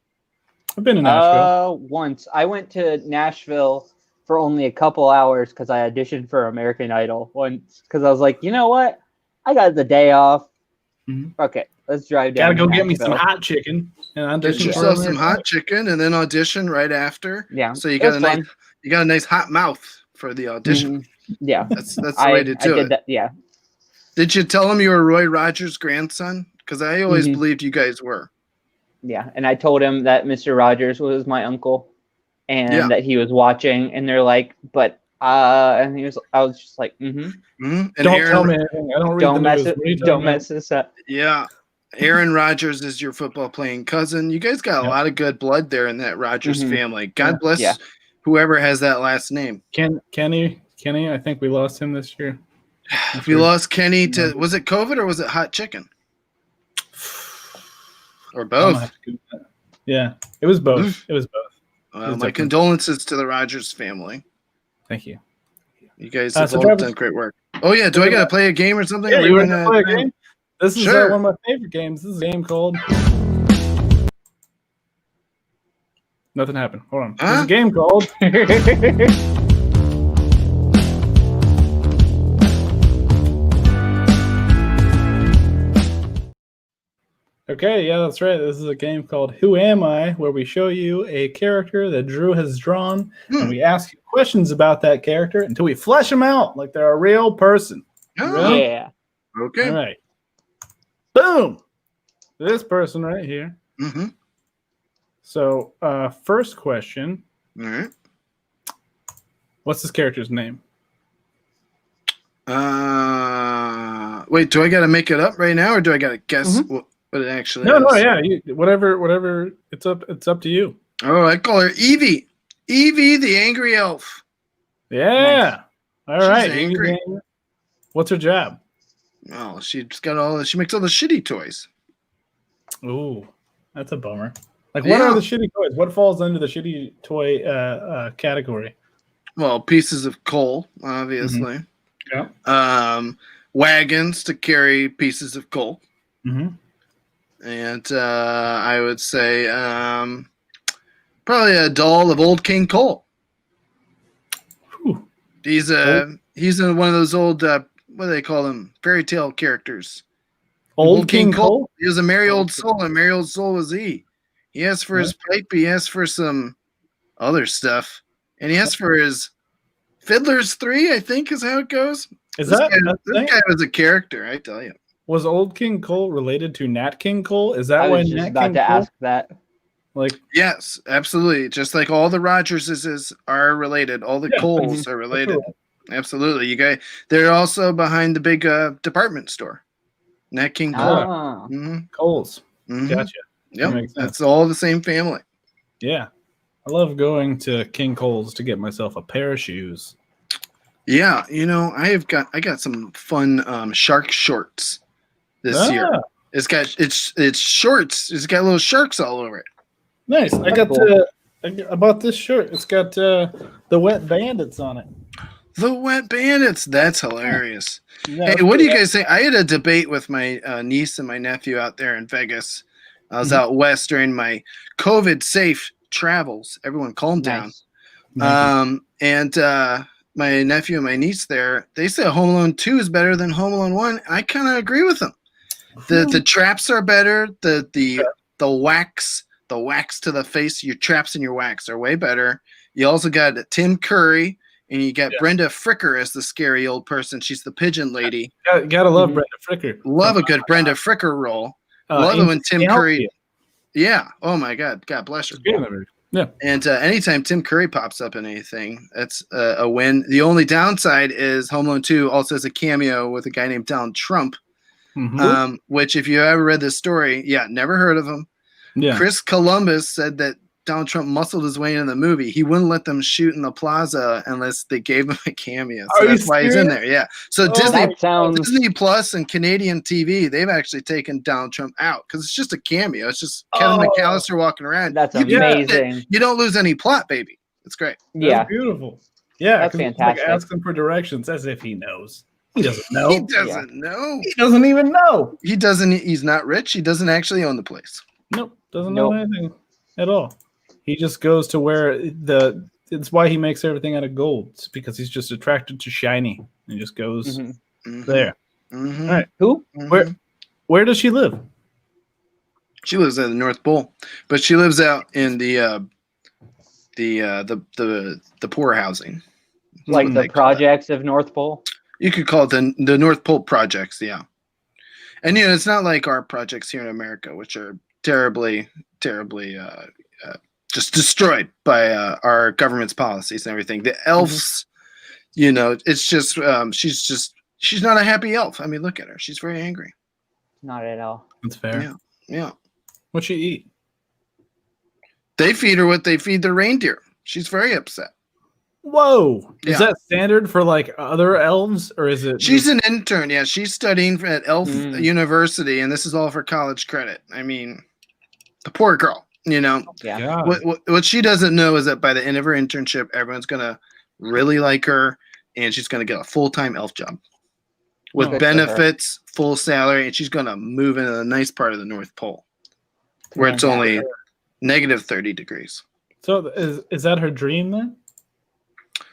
I've been to Nashville. Once. I went to Nashville for only a couple hours because I auditioned for American Idol once because I was like, you know what? I got the day off. Mm-hmm. Okay, let's drive down. Gotta go get me some hot chicken and audition. Get yourself some hot chicken and then audition right after. Yeah. So you got a nice hot mouth for the audition. Mm-hmm. Yeah. That's the way to do it. Yeah. Did you tell him you were Roy Rogers' grandson? Because I always believed you guys were. Yeah, and I told him that Mr. Rogers was my uncle, and that he was watching. And they're like, "But," and I was just like, And don't tell me anything. I don't read the news. Don't mess this up. Yeah, Aaron Rodgers is your football playing cousin. You guys got a lot of good blood there in that Rodgers family. God bless whoever has that last name. Kenny. I think we lost him this year. We lost Kenny to, was it COVID or was it hot chicken? Or both? Yeah, it was both. It was both. Well, my condolences to the Rogers family. Thank you. You guys have all done great work. Oh, yeah. Do I got to play a game or something? Yeah, you want to play a game? This is one of my favorite games. This is a game called... Nothing happened. Hold on. There's a game called... Okay, yeah, that's right. This is a game called Who Am I, where we show you a character that Drew has drawn, and we ask you questions about that character until we flesh them out like they're a real person. You ready? Yeah. Okay. All right. Boom. This person right here. Mm-hmm. So, first question. All right. What's this character's name? Wait, do I got to make it up right now, or do I got to guess what it actually is? No, yeah, whatever. It's up to you. Oh, I call her Evie. Evie, the angry elf. Yeah. All right. She's angry. What's her job? Oh, she's got she makes all the shitty toys. Ooh, that's a bummer. Like, what are the shitty toys? What falls under the shitty toy category? Well, pieces of coal, obviously. Yeah. Wagons to carry pieces of coal. Mm-hmm. And I would say probably a doll of old King Cole. Whew. He's in one of those old what do they call them? Fairy tale characters. Old King Cole? He was a merry old soul, and merry old soul was he. He asked for his pipe, he asked for some other stuff, and he asked for his Fiddler's 3, I think is how it goes. This guy was a character, I tell you. Was Old King Cole related to Nat King Cole? Is that why Nat about King to Cole? ask that. Like, yes, absolutely. Just like all the Rogerses are related, all the Coles are related. Absolutely, you guys. They're also behind the big department store, Nat King Cole. Coles. Mhm. Gotcha. Yep, that's all the same family. Yeah, I love going to King Cole's to get myself a pair of shoes. Yeah, I got some fun shark shorts this year. It's got shorts. It's got little sharks all over it. Nice. I bought this shirt. It's got the Wet Bandits on it. The Wet Bandits. That's hilarious. Yeah, hey, what do you guys think? I had a debate with my niece and my nephew out there in Vegas. I was out west during my COVID-safe travels. Everyone calm down. And my nephew and my niece there, they say Home Alone 2 is better than Home Alone 1. I kind of agree with them. The traps are better. The wax to the face, your traps and your wax are way better. You also got Tim Curry, and you got Brenda Fricker as the scary old person. She's the pigeon lady. Gotta love Brenda Fricker. Love a good Brenda Fricker role. Love it when Tim Curry. Yeah. Oh my God. God bless her. Yeah. And anytime Tim Curry pops up in anything, that's a win. The only downside is Home Alone 2 also has a cameo with a guy named Donald Trump, which if you ever read this story, never heard of him. Yeah. Chris Columbus said that Donald Trump muscled his way into the movie. He wouldn't let them shoot in the plaza unless they gave him a cameo. So that's why he's in there. Yeah. So Disney Plus and Canadian TV, they've actually taken Donald Trump out because it's just a cameo. It's just Kevin McAllister walking around. That's amazing. You don't lose any plot, baby. It's great. That's beautiful. Yeah, that's fantastic. Ask him for directions as if he knows. He doesn't know. He doesn't know. He doesn't even know. He doesn't. He's not rich. He doesn't actually own the place. Nope. Doesn't know anything at all. He just goes to where it's why he makes everything out of gold. It's because he's just attracted to shiny. He just goes there. Mm-hmm. All right. Who? Where does she live? She lives at the North Pole, but she lives out in the poor housing. Like the projects of North Pole? You could call it the North Pole projects, yeah. And it's not like our projects here in America, which are terribly just destroyed by our government's policies and everything. The elves, it's just she's not a happy elf. I mean, look at her; she's very angry. Not at all. That's fair. Yeah. What'd she eat? They feed her what they feed the reindeer. She's very upset. Whoa! Is that standard for like other elves, or is it? She's an intern. Yeah, she's studying at Elf University, and this is all for college credit. I mean, the poor girl. Yeah. What she doesn't know is that by the end of her internship, everyone's gonna really like her, and she's gonna get a full-time elf job with benefits, full salary, and she's gonna move into a nice part of the North Pole, where it's only negative 30 degrees. So is that her dream then?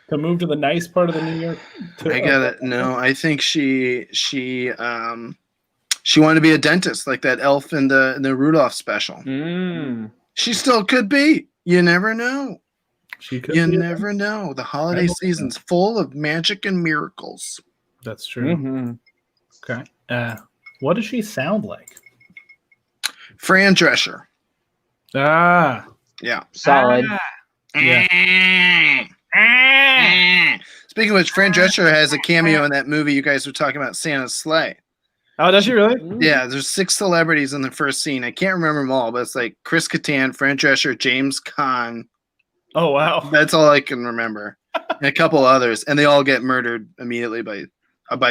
To move to the nice part of the New York? I think She wanted to be a dentist, like that elf in the Rudolph special. Mm. She still could be. You never know. She could. You be never know. The holiday season's full of magic and miracles. That's true. Mhm. Okay. What does she sound like? Fran Drescher. Ah. Yeah. Solid. Yeah. Speaking of which, Fran Drescher has a cameo in that movie you guys were talking about, Santa's Sleigh. Oh, does she really? Yeah, there's 6 celebrities in the first scene. I can't remember them all, but it's like Chris Kattan, Fran Drescher, James Caan. Oh, wow. That's all I can remember. And a couple others, and they all get murdered immediately by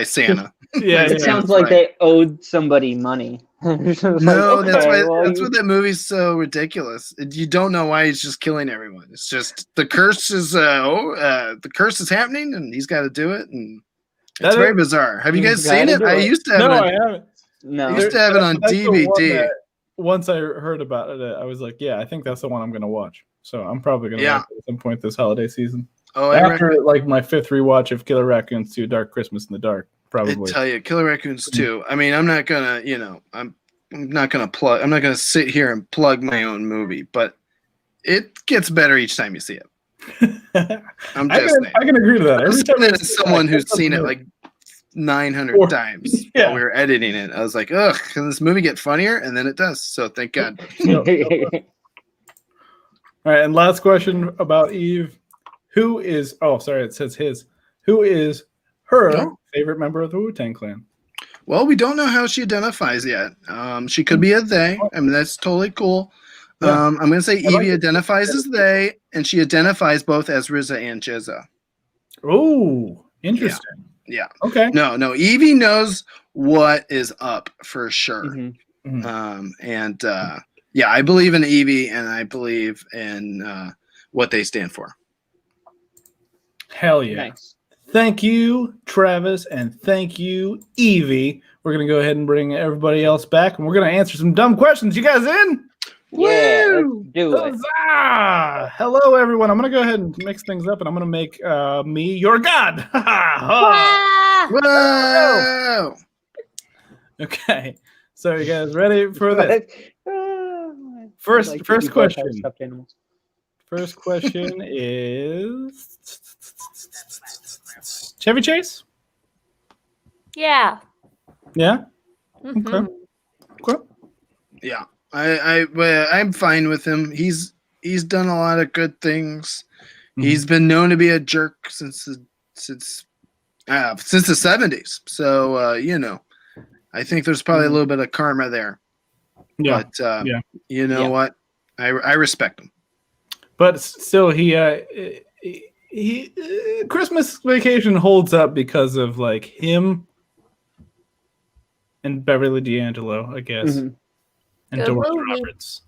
Santa. Yeah, It sounds like they owed somebody money. No, that's what that movie's so ridiculous. You don't know why he's just killing everyone. It's just the curse is happening, and he's got to do it, and it's very bizarre. Have you guys seen it? I used to have No, it. I haven't. No, I used to have it on That's the one DVD. that once I heard about it, I was like, yeah, I think that's the one I'm going to watch. So I'm probably going to watch it at some point this holiday season. Oh, after like my 5th rewatch of Killer Raccoons 2: Dark Christmas in the Dark, probably. I tell you, Killer Raccoons 2. I mean, I'm not gonna sit here and plug my own movie, but it gets better each time you see it. I'm just saying. I can agree to that. Every time as someone who's seen it like 900 times while we were editing it, I was like, ugh, can this movie get funnier? And then it does. So thank God. All right, and last question about Eve. Who is it says his. Who is her favorite member of the Wu-Tang Clan? Well, we don't know how she identifies yet. She could be a they. I mean, that's totally cool. Yeah. I'm going to say Evie identifies as they, and she identifies both as RZA and Jizza. Oh, interesting. Yeah. Okay. No. Evie knows what is up for sure. Mm-hmm. I believe in Evie, and I believe in what they stand for. Hell yeah. Nice. Thank you, Travis, and thank you, Evie. We're going to go ahead and bring everybody else back, and we're going to answer some dumb questions. You guys in? Yeah, Woo! let's do it. Huzzah! Hello, everyone. I'm going to go ahead and mix things up, and I'm going to make me your god. Whoa! Okay. So you guys ready for this? First question. First question is Chevy Chase? Yeah. Yeah? Mhm. Okay. Yeah. I'm fine with him. He's done a lot of good things. Mm-hmm. He's been known to be a jerk since the 70s. So I think there's probably a little bit of karma there. Yeah. But you know what? I respect him. But still, he Christmas Vacation holds up because of like him and Beverly D'Angelo, I guess, and Good Doris movie. Roberts.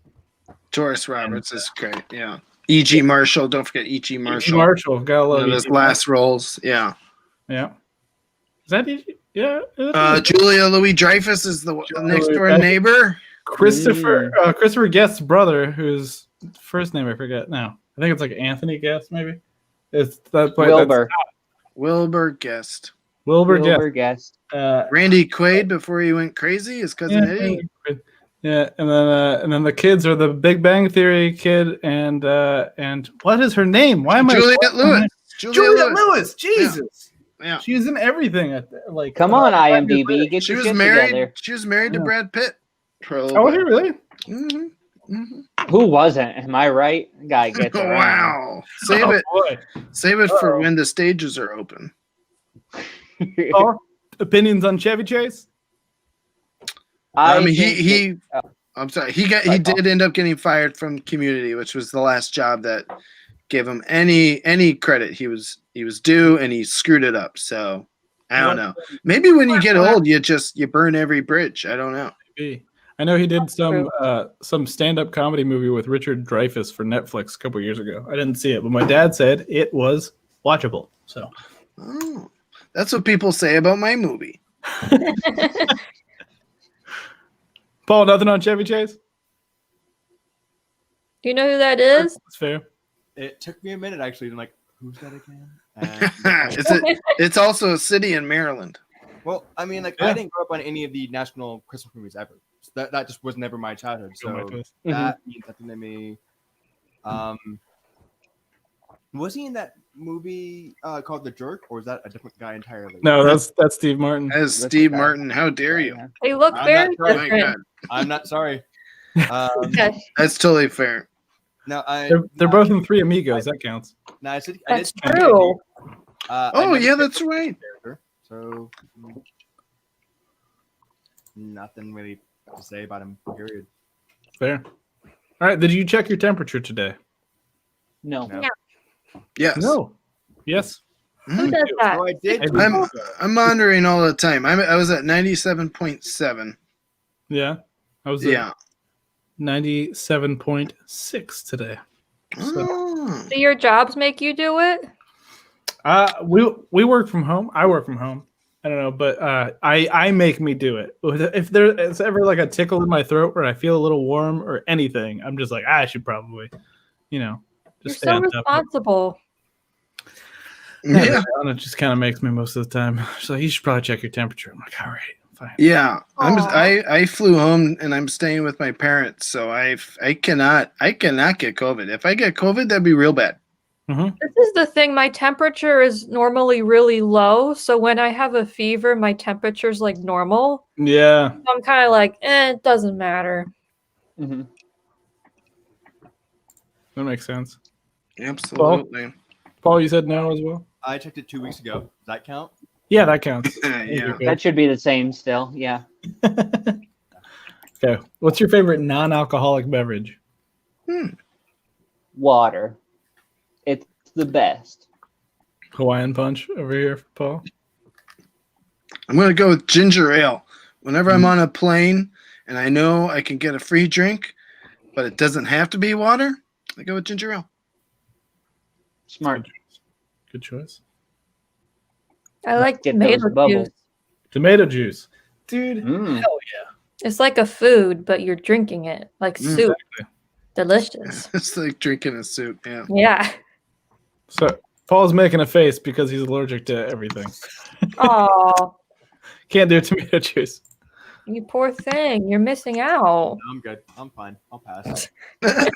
Doris Roberts is great. Yeah. E.G. Marshall. Don't forget E.G. Marshall. Marshall. Gotta love One of his E.G. last roles. Yeah. Yeah. Is that E.G.? Yeah. Julia Louis-Dreyfus is the next door Louis-Dreyfus. neighbor. Christopher Guest's brother, whose first name I forget now. I think it's like Anthony Guest, maybe. It's that point. Wilbur. Wilbur Guest. Wilbur Guest. Randy Quaid before he went crazy. His cousin Eddie. Yeah, and then the kids are the Big Bang Theory kid and what is her name? Why am Juliette Lewis. Juliette Lewis. Jesus. Yeah. She's in everything. Like, come on, IMDb, get she your was shit married. together. She was married to Brad Pitt. Oh, was she really? Mm-hmm. Mm-hmm. Who wasn't? Am I right? Guy gets around. Wow. Save it. Boy. Save it for when the stages are open. Opinions on Chevy Chase? I'm sorry. He did end up getting fired from Community, which was the last job that gave him any credit he was due, and he screwed it up. So I don't know. Maybe when you get old, you burn every bridge. I don't know. Maybe. I know he did some stand-up comedy movie with Richard Dreyfuss for Netflix a couple years ago. I didn't see it, but my dad said it was watchable. So, that's what people say about my movie. Paul, nothing on Chevy Chase? Do you know who that is? That's fair. It took me a minute actually. I'm like, who's that again? It's also a city in Maryland. Well, I mean, like Yeah. I didn't grow up on any of the national Christmas movies ever. So that just was never my childhood. So that means nothing to me. Was he in that movie called The Jerk, or is that a different guy entirely? No, that's Steve Martin. That is Steve Martin. How dare you? They look I'm very not sorry. Oh my different. God. I'm not sorry. Okay. That's totally fair. No, They're both in Three Amigos. That counts. No, I did That's see the true. I Oh never yeah, cared that's for the right. character, so nothing really to say about him. Period. Fair. All right. Did you check your temperature today? No. No. Yes. No. Yes. Who does that? So I did. I'm monitoring all the time. I was at 97.7. Yeah. I was Yeah. at 97.6 today. Oh. Do your jobs make you do it? We work from home. I work from home. I don't know, but I make me do it. If there's ever like a tickle in my throat where I feel a little warm or anything, I'm just like, I should probably, You're just stay so on top of it. responsible. Yeah. And it just kind of makes me most of the time. So you should probably check your temperature. I'm like, all right, fine. Yeah. Aw. I flew home and I'm staying with my parents, so I cannot get COVID. If I get COVID, that'd be real bad. This is the thing. My temperature is normally really low, so when I have a fever, my temperature's like normal. Yeah. I'm kind of like, it doesn't matter. Mm-hmm. That makes sense. Absolutely. Paul, you said no as well? I checked it 2 weeks ago. Does that count? Yeah, that counts. Yeah. That should be the same still. Yeah. Okay. What's your favorite non-alcoholic beverage? Water. It's the best. Hawaiian punch over here for Paul. I'm gonna go with ginger ale. Whenever I'm on a plane and I know I can get a free drink, but it doesn't have to be water, I go with ginger ale. Smart. Good choice. I like Get tomato those bubbles. juice. Tomato juice. Dude, Mm. hell yeah. It's like a food, but you're drinking it like soup. Delicious. It's like drinking a soup. Yeah. Yeah. So Paul's making a face because he's allergic to everything. Oh, Can't do tomato juice. you poor thing. You're missing out. I'm good. I'm fine. I'll pass.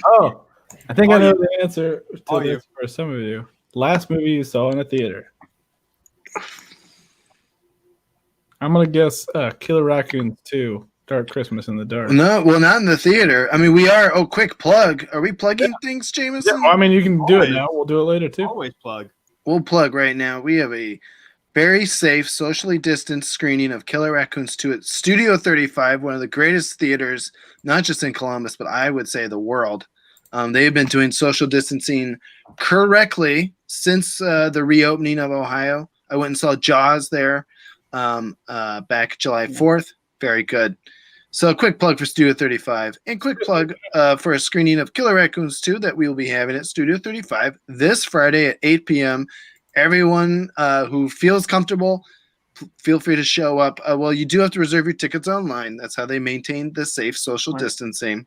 Oh, I think I Are know you? the answer to Are you? this for some of you. Last movie you saw in a theater. I'm gonna guess Killer Raccoons 2, Dark Christmas in the Dark. No, well, not in the theater. I mean, we are. Oh, quick plug. Are we plugging things, Jameson? Yeah, well, I mean, you can do it Always. now. We'll do it later too. Always plug. We'll plug right now. We have a very safe, socially distanced screening of Killer Raccoons 2 at Studio 35, one of the greatest theaters, not just in Columbus, but I would say the world. They've been doing social distancing correctly since the reopening of Ohio. I went and saw Jaws there back July 4th. Very good. So a quick plug for Studio 35 and quick plug for a screening of Killer Raccoons 2 that we will be having at Studio 35 this Friday at 8 p.m. Everyone who feels comfortable, feel free to show up. Well, you do have to reserve your tickets online. That's how they maintain the safe social distancing.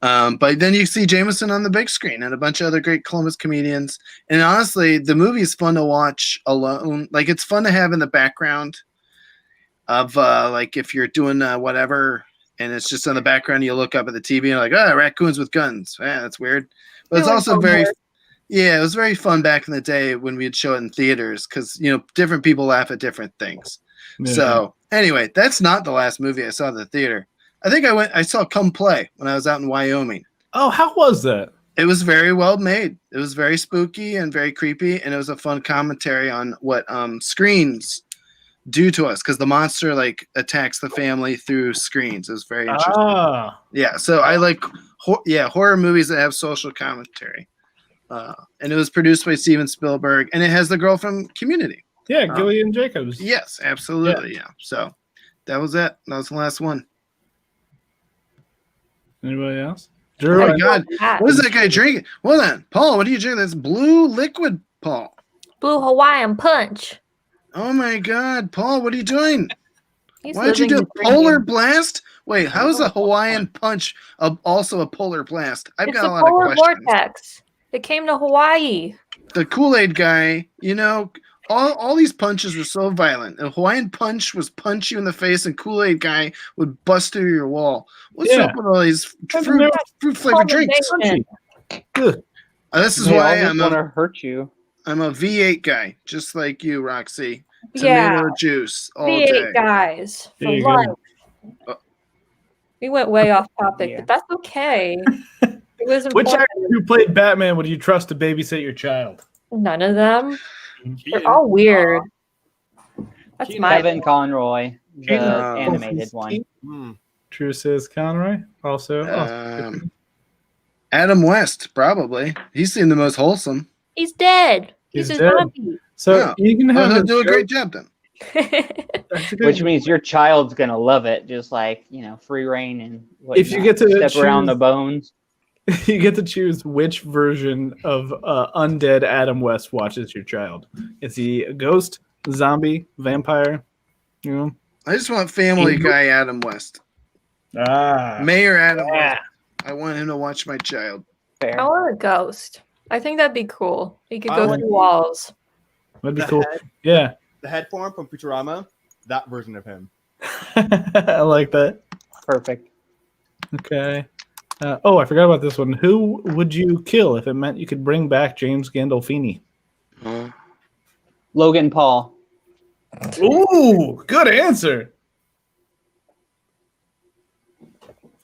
But then you see Jameson on the big screen and a bunch of other great Columbus comedians. And honestly, the movie is fun to watch alone. Like, it's fun to have in the background of like if you're doing whatever and it's just on the background, you look up at the TV and you're like, oh, raccoons with guns. Yeah, that's weird. But it's also very, yeah, it was very fun back in the day when we'd show it in theaters because, you know, different people laugh at different things. Yeah. So anyway, that's not the last movie I saw at the theater. I think I saw Come Play when I was out in Wyoming. Oh, how was that? It was very well made. It was very spooky and very creepy, and it was a fun commentary on what screens do to us because the monster like attacks the family through screens. It was very interesting. Ah, Yeah, so I like horror movies that have social commentary. And it was produced by Steven Spielberg, and it has the girl from Community. yeah, Gillian Jacobs. Yes, absolutely. Yeah. So that was it. That was the last one. Anybody else? Oh Drew, my God, what is that guy drinking? Hold on, Paul. What are you drinking? That's blue liquid, Paul. Blue Hawaiian punch. Oh my God, Paul, what are you doing? He's Why'd you living do the Polar dream. Blast? Wait, how is a Hawaiian punch also a polar blast? I've It's got a a lot of polar questions. vortex. It came to Hawaii. The Kool-Aid guy, you know, all these punches were so violent. A Hawaiian punch was punch you in the face, and Kool-Aid guy would bust through your wall. What's up with all these fruit flavored drinks? Combination. Ugh. This is They all why just want to hurt you. I'm a V8 guy, just like you, Roxy. Yeah. Tomato juice all V8 day. guys There for you life. go. We went way off topic, but that's okay. It was Which important. actor who played Batman would you trust to babysit your child? None of them. They're all weird. That's my Kevin Conroy, the Keaton- animated one. True says Conroy. Also, Adam West, probably. He seemed the most wholesome. He's dead. He's He's a dead. zombie. So Yeah. you can Oh, have he'll a do a show- great job then. that's a good- Which means your child's gonna love it, just like free reign and whatnot. If you get to step around choose- the bones. you get to choose which version of undead Adam West watches your child. Is he a ghost, zombie, vampire? You know? I just want Family Guy Adam West. Mayor Adam West. I want him to watch my child. I want a ghost. I think that'd be cool. He could I go want- through walls. That'd be The cool. head- Yeah. The head form from Futurama, that version of him. I like that. Perfect. Okay. I forgot about this one. Who would you kill if it meant you could bring back James Gandolfini? Logan Paul. Ooh, good answer.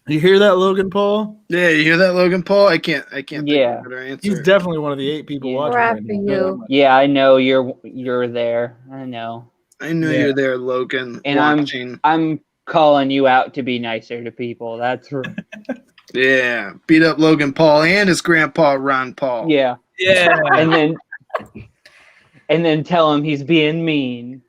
You hear that, Logan Paul? Yeah, you hear that, Logan Paul? I can't think Yeah. of a better answer. He's definitely one of the 8 people watching. We're right after now. you. Yeah, I know you're there. I know. I knew Yeah. you're there, Logan. And watching. I'm calling you out to be nicer to people. That's right. Yeah, beat up Logan Paul and his grandpa Ron Paul. Yeah. Yeah. and then tell him he's being mean.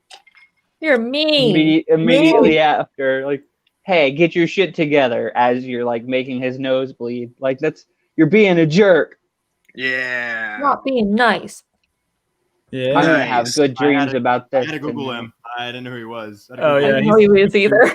You're mean. Immediately after, like, hey, get your shit together, as you're like making his nose bleed. Like you're being a jerk. Yeah. Not being nice. Yeah. I'm gonna have Nice. good dreams about I this. had to Google him. I didn't know who he was. Oh, I yeah. didn't know he was either.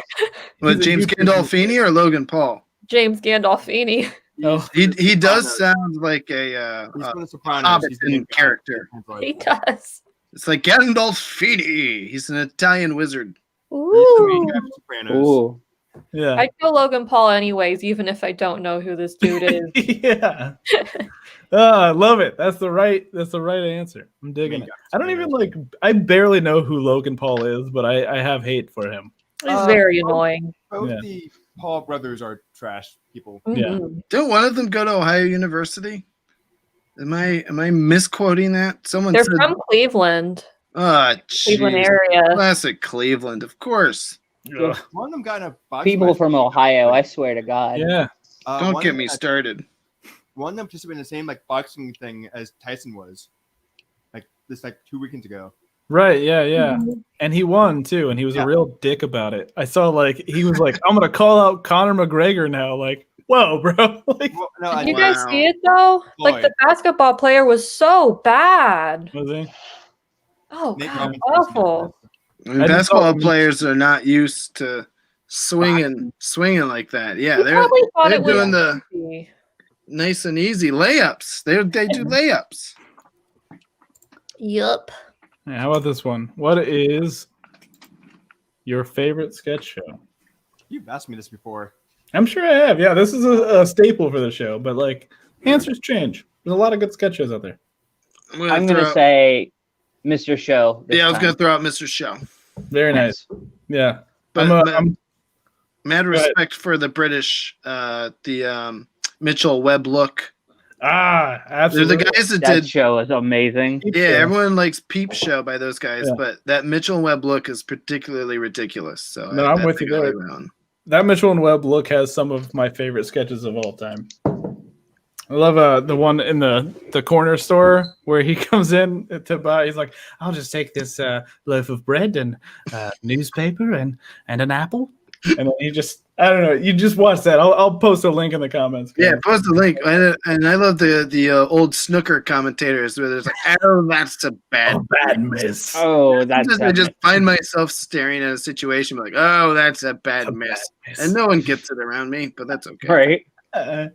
What, He's a James YouTuber. Gandolfini or Logan Paul? James Gandolfini. Oh, He does sound like a He's from The Sopranos. He's the Hobbiton main guy. character. He does. It's like Gandolfini. He's an Italian wizard. He's the main Ooh. guy from Sopranos. Ooh. yeah. I'd kill Logan Paul anyways, even if I don't know who this dude is. Yeah. I love it. That's the right answer. I'm digging Main it. guy I don't even I barely know who Logan Paul is, but I have hate for him. He's very annoying. Both Yeah. the Paul brothers are trash people. Yeah. Mhm. Don't one of them go to Ohio University? Am I misquoting that? Someone They're said, from Cleveland. Cleveland jeez. area. Classic Cleveland, of course. Ugh. One of them got in a boxing People match. from Ohio, I swear to God. Yeah. Don't one get of me them- started. One of them participated in the same boxing thing as Tyson was, this 2 weekends ago. Right. Yeah. Yeah. Mhm. And he won too, and he was Yeah. a real dick about it. I saw he was like, "I'm gonna call out Conor McGregor now." Like, whoa, bro. Like, Well, no, Did you Wow. guys see it though? Like the basketball player was so bad. was he? Oh Nate god, Robinson awful. I mean, I just basketball saw- players are not used to swinging like that. Yeah, He they're probably thought they're it was doing the easy. nice and easy layups. They do layups. Yup. Yeah, how about this one? What is your favorite sketch show? You've asked me this before. I'm sure I have. Yeah, this is a staple for the show, but answers change. There's a lot of good sketch shows out there. I'm gonna say Mr. Show. this Yeah, I was time. gonna throw out Mr. Show. Very nice. Yeah. But, I'm mad Go ahead. respect for the British, the Mitchell Webb look. They're absolutely. the guys that That did. show is amazing. Yeah, everyone likes Peep Show by those guys, Yeah. but that Mitchell Webb look is particularly ridiculous. So No, I'm with you got there. me around. That Mitchell and Webb look has some of my favorite sketches of all time. I love the one in the corner store where he comes in to buy. He's like, "I'll just take this loaf of bread and newspaper and an apple." And then I don't know. You just watch that. I'll post a link in the comments. Yeah, post the link. And I love the old snooker commentators where there's like, "Oh, that's a bad, bad miss." Oh, that's Sometimes I just find myself staring at a situation like, "Oh, that's a bad miss," and no one gets it around me, but that's okay. right.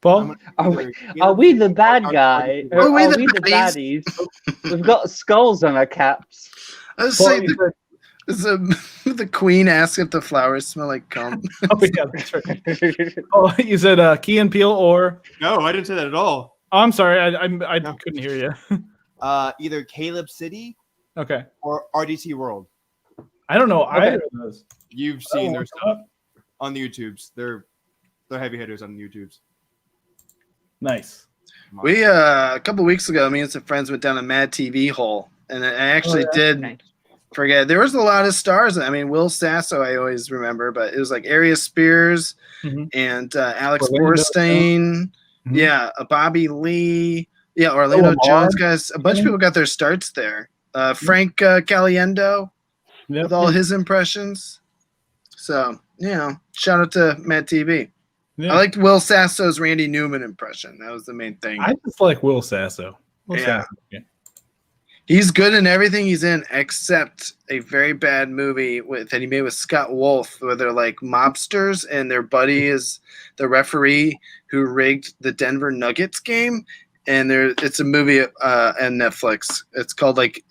Paul? Are we the bad guy? Or Are we are the we the baddies? baddies? We've got skulls on our caps. I was Paul, saying you said- the queen asks if the flowers smell like cum. Oh yeah, that's right. Oh, you said Key and Peele or? No, I didn't say that at all. Oh, I'm sorry, I couldn't hear you. Either Caleb City Okay. or RDT World. I don't know Okay. either of those. You've seen their stuff on the YouTubes. They're heavy hitters on the YouTubes. Nice. We a couple weeks ago, me and some friends went down a Mad TV hole, and I actually did forget. There was a lot of stars. I mean, Will Sasso, I always remember, but it was like Arias Spears and Alex Orlando Borstein. Yeah, Bobby Lee. Yeah, Orlando Jones, guys. A bunch of people got their starts there. Frank Caliendo with all his impressions. So, shout out to Mad TV. Yeah. I liked Will Sasso's Randy Newman impression. That was the main thing. I just like Will Sasso. Yeah. He's good in everything he's in, except a very bad movie that he made with Scott Wolf, where they're like mobsters and their buddy is the referee who rigged the Denver Nuggets game. And it's a movie on Netflix. It's called like,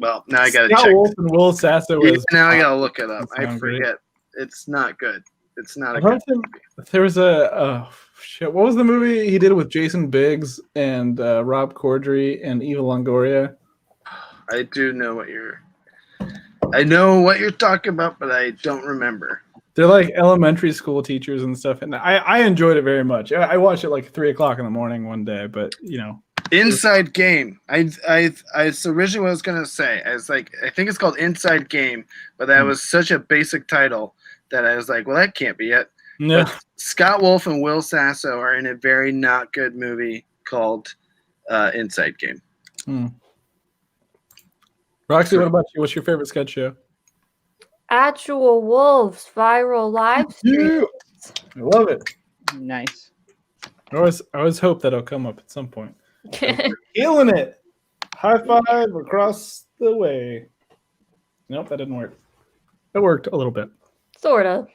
well, now I gotta Scott check. Wolf and Will Sasso is now I gotta look it up. I sound great. forget. It's not good. It's not a I've good heard him, there was shit. What was the movie he did with Jason Biggs and Rob Corddry and Eva Longoria? I do know I know what you're talking about, but I don't remember. They're like elementary school teachers and stuff, and I enjoyed it very much. I watched it like 3:00 in the morning one day, but Inside Game. It's originally what I was gonna say. I was like, I think it's called Inside Game, but that was such a basic title that I was like, well, that can't be it. No. But Scott Wolf and Will Sasso are in a very not good movie called Inside Game. Roxy, what about you? What's your favorite sketch show? Actual Wolves viral live stream. I love it. Nice. I always hope that'll come up at some point. Killing it. High five across the way. Nope, that didn't work. It worked a little bit. Sort of.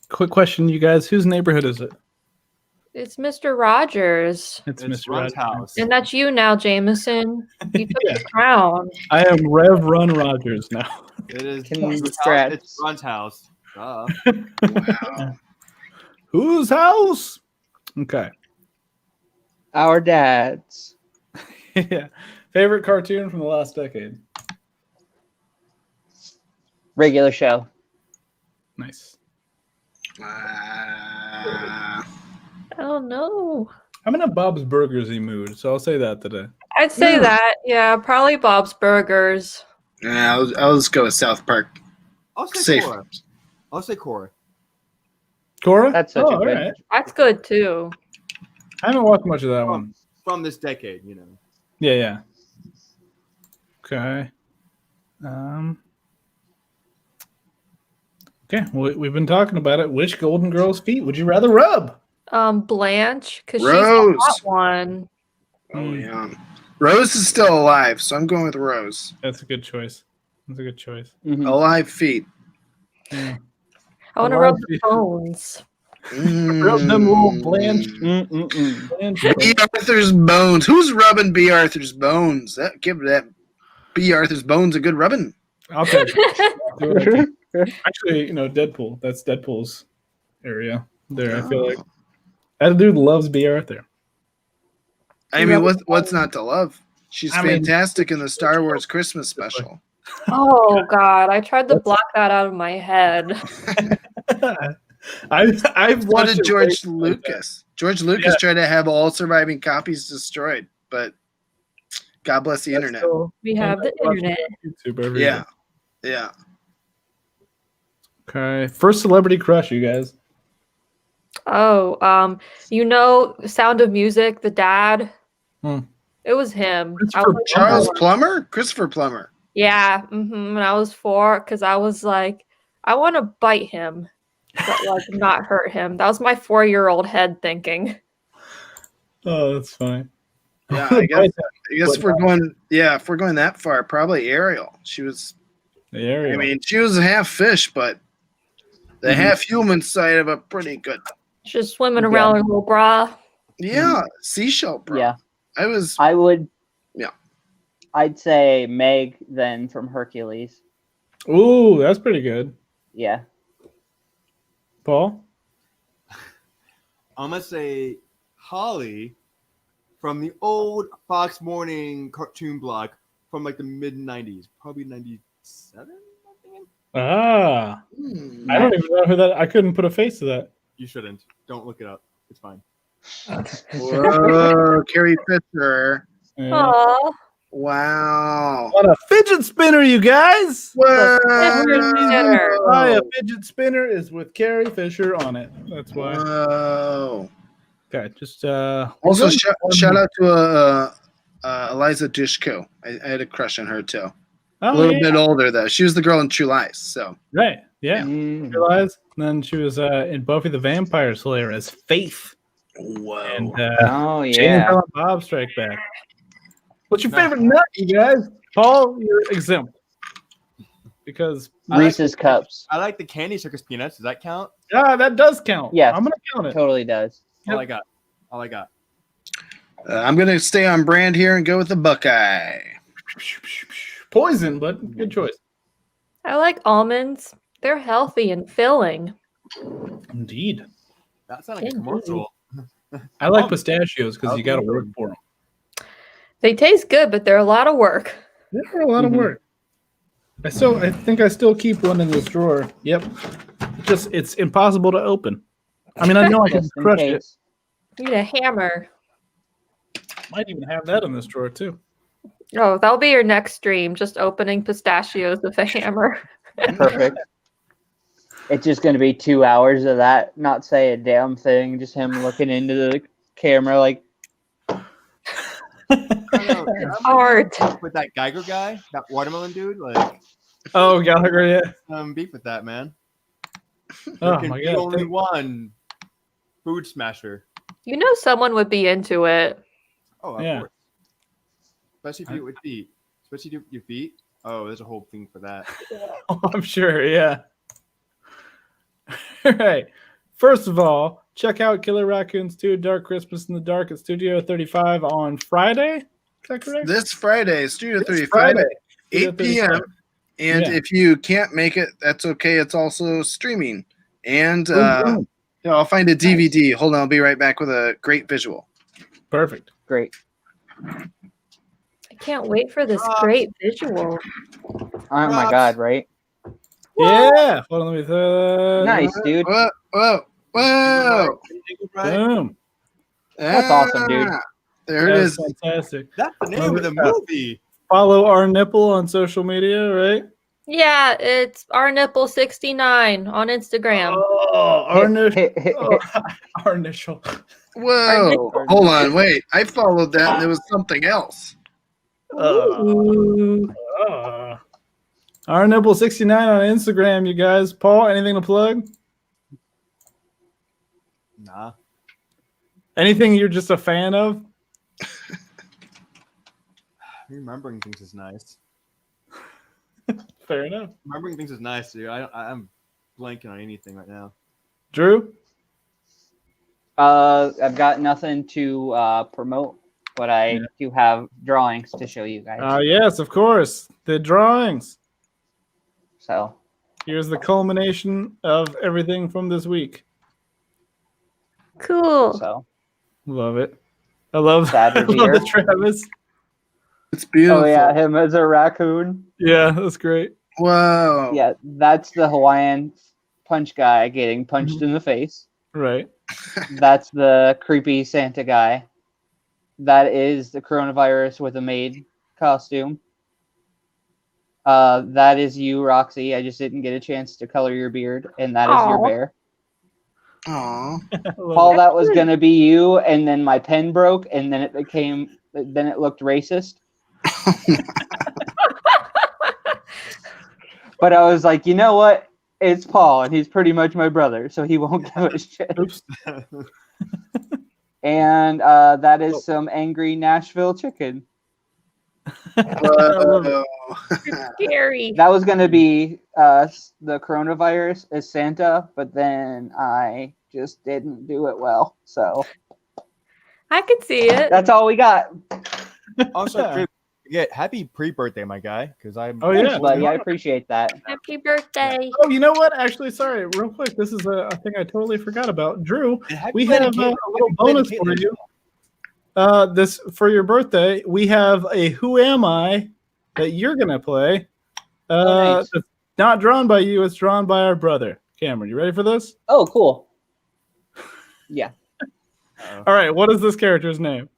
Quick question, you guys. Whose neighborhood is it? It's Mr. Rogers. It's Mr. Rogers' house. And that's you now, Jameson. You took the crown. I am Rev Run Rogers now. It is Congrats. It's Ron's house. Wow. Whose house? Okay. Our dads. Yeah. Favorite cartoon from the last decade? Regular Show. Nice. Oh no. I'm in a Bob's Burgersy mood, so I'll say that today. I'd say that. Yeah, probably Bob's Burgers. Yeah, I'll just go with South Park. I'll say Safe. Cora. I'll say Cora. Cora? That's such a good. Right. That's good too. I haven't watched much of that one. From this decade, Yeah. Okay. Okay, well, we've been talking about it. Which Golden Girl's feet would you rather rub? Blanche, because she's Rose. the hot one. Oh yeah. Rose is still alive, so I'm going with Rose. That's a good choice. That's a good choice. Alive feet. Yeah. I want to rub the bones. Rub them little Blanche. B. Arthur's bones. Who's rubbing B. Arthur's bones? Give that B. Arthur's bones a good rubbing. I'll take it. Actually, Deadpool. That's Deadpool's area there. I feel like that dude loves B. Arthur. I mean, what's not to love? She's fantastic in the Star Wars Christmas special. Oh God, I tried to block that out of my head. I've What watched did George Lucas? George Lucas tried to have all surviving copies destroyed, but God bless the internet. We have the internet. YouTube every Yeah, day. yeah. Okay, first celebrity crush, you guys. Oh, Sound of Music, the dad. It was him. Charles Plummer? Christopher Plummer. Yeah, when I was 4, because I was like, I want to bite him, but like not hurt him. That was my 4-year-old head thinking. Oh, that's funny. Yeah, I guess if we're going that far, probably Ariel. She was. Ariel. I mean, she was half fish, but the half human side of it pretty good. Just swimming around in a little bra. Yeah, seashell, bro. Yeah. I would. Yeah. I'd say Meg then from Hercules. Ooh, that's pretty good. Yeah. Paul? I'm gonna say Holly from the old Fox Morning cartoon block from like the mid '90s, probably '97. Ah. I don't even know who that. I couldn't put a face to that. You shouldn't. Don't look it up. It's fine. Whoa, Carrie Fisher. Yeah. Aw. Wow. What a fidget spinner, you guys! Whoa. Why a fidget spinner is with Carrie Fisher on it. That's why. Whoa. Okay, just Also, shout out to Eliza Dushku. I had a crush on her too. Oh, a little yeah. bit older though. She was the girl in True Lies. So Right, yeah. Realize. And then she was in Buffy the Vampire Slayer as Faith. Whoa. And Oh, Jane yeah. and Silent Bob Strike Back. What's your favorite nut, you guys? Paul, you're exempt. Because Reese's Cups. I like the Candy Circus peanuts. Does that count? Yeah, that does count. Yeah. I'm gonna count it. Totally does. All I got. All I got. I'm gonna stay on brand here and go with the Buckeye. Poison, but good choice. I like almonds. They're healthy and filling. Indeed. That sounds like a commercial. I like pistachios because you got to work for them. They taste good, but they're a lot of work. They're a lot of work. I think I still keep one in this drawer. Yep. It's impossible to open. I mean, I know I can Just in crush case. it. Need a hammer. Might even have that in this drawer too. Oh, that'll be your next stream. Just opening pistachios with a hammer. Perfect. It's just going to be 2 hours of that, not say a damn thing, just him looking into the camera like. It's hard. With that Geiger guy, that watermelon dude, like. Oh, Gallagher, yeah. Beef with that, man. Oh, There can my be God. only one food smasher. You know someone would be into it. Oh, of Yeah. course. Especially if you do it with feet. Especially do it with your feet. Oh, there's a whole thing for that. Oh, I'm sure, yeah. All right. First of all, check out Killer Raccoons 2 Dark Christmas in the Dark at Studio 35 on Friday. Is that correct? This Friday, Studio This 35 Friday, at Studio 8 p.m. 35. And Yeah. if you can't make it, that's okay. It's also streaming. And Boom. I'll find a DVD. Hold on, I'll be right back with a great visual. Perfect. Great. I can't wait for this great visual. Oh my God, right? Yeah. Hold on, let me throw that. Nice, dude. Whoa, whoa, whoa. Boom. That's awesome, dude. There it That's is. fantastic. That's the name of the movie. Follow our nipple on social media, right? Yeah, it's ournipple69 on Instagram. Oh, our initial. Whoa. Hold on, wait. I followed that and there was something else. Ooh. Our nipple 69 on Instagram, you guys. Paul, anything to plug? Nah. Anything you're just a fan of? Remembering things is nice. Fair enough. Remembering things is nice, dude. I'm blanking on anything right now. Drew? I've got nothing to promote, but I do have drawings to show you guys. Yes, of course. The drawings. So here's the culmination of everything from this week. Cool. So love it. I love Sad I love revere. the Travis. It's beautiful. Oh yeah, him as a raccoon. Yeah, that's great. Whoa. Yeah, that's the Hawaiian punch guy getting punched in the face. Right. That's the creepy Santa guy. That is the coronavirus with a maid costume. That is you, Roxy. I just didn't get a chance to color your beard, and that is your Aw. bear. Aw. Paul, that was gonna be you, and then my pen broke, and then it looked racist. But I was like, you know what? It's Paul, and he's pretty much my brother, so he won't give a shit. Oops. And that is some angry Nashville chicken. Whoa. Scary. That was gonna be the coronavirus as Santa, but then I just didn't do it well. So I could see it. that's all we got. Also, Drew, happy pre-birthday, my guy, because I'm. Oh, Thanks, yeah. buddy. I appreciate that. Happy birthday. Oh, you know what? Actually, sorry, real quick. This is a thing I totally forgot about. Drew, we have a little bonus for you. This for your birthday. We have a Who Am I that you're gonna play. Nice. It's not drawn by you. It's drawn by our brother Cameron. You ready for this? Oh, cool. Yeah. All right. What is this character's name?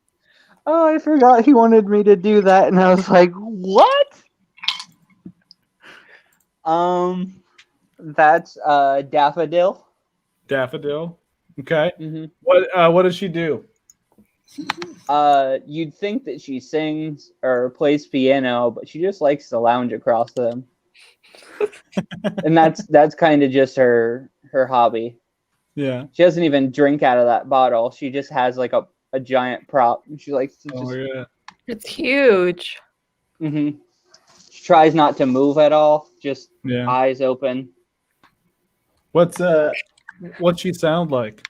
Oh, I forgot he wanted me to do that, and I was like, "What?" That's Daffodil. Daffodil. Okay. Mm-hmm. What does she do? You'd think that she sings or plays piano, but she just likes to lounge across them, and that's kind of just her hobby. Yeah. She doesn't even drink out of that bottle. She just has like a giant prop. And she likes to just. Oh yeah. It's huge. Mm-hmm. She tries not to move at all. Just eyes open. What's she sound like?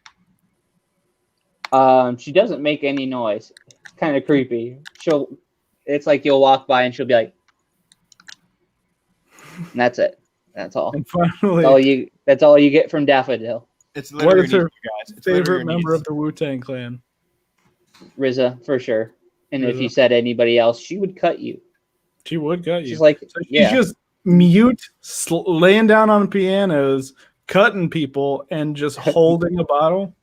She doesn't make any noise. Kind of creepy. It's like you'll walk by and she'll be like, and that's it. That's all. And finally, that's all you get from Daffodil. It's what literally is her guys. It's favorite member of the Wu-Tang Clan? RZA, for sure. And if RZA. you said anybody else, she would cut you. She would cut you. She's like, so she's just mute, laying down on pianos, cutting people, and just holding a bottle.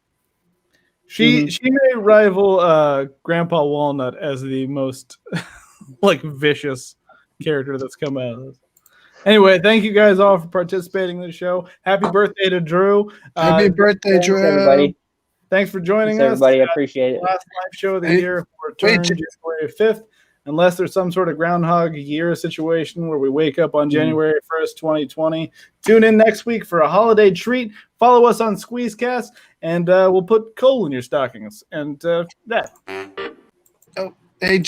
She may rival Grandpa Walnut as the most like vicious character that's come out of this. Anyway, thank you guys all for participating in the show. Happy birthday to Drew. Happy birthday, Drew. Thanks, everybody. Thanks for joining us. Everybody, I appreciate it. Last live show of the year will return January 5th, unless there's some sort of Groundhog Year situation where we wake up on January 1st, 2020. Tune in next week for a holiday treat. Follow us on Squeezecast, and we'll put coal in your stockings. And that. Oh, hey,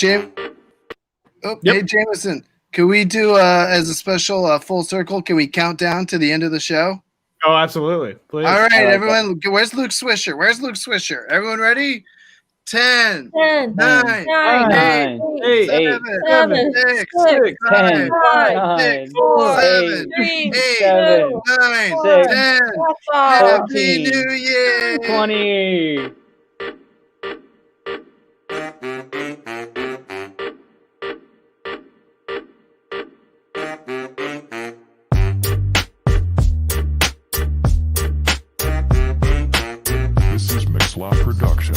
hey, Jameson. Can we do, as a special full circle, can we count down to the end of the show? Oh, absolutely. Please. All right, everyone. Where's Luke Swisher? Everyone ready? 10, 9, 8, 7, 6, 5, 6, 4, 7, 8, 9, 10. Happy New Year! 20. This is Mixlaw Production.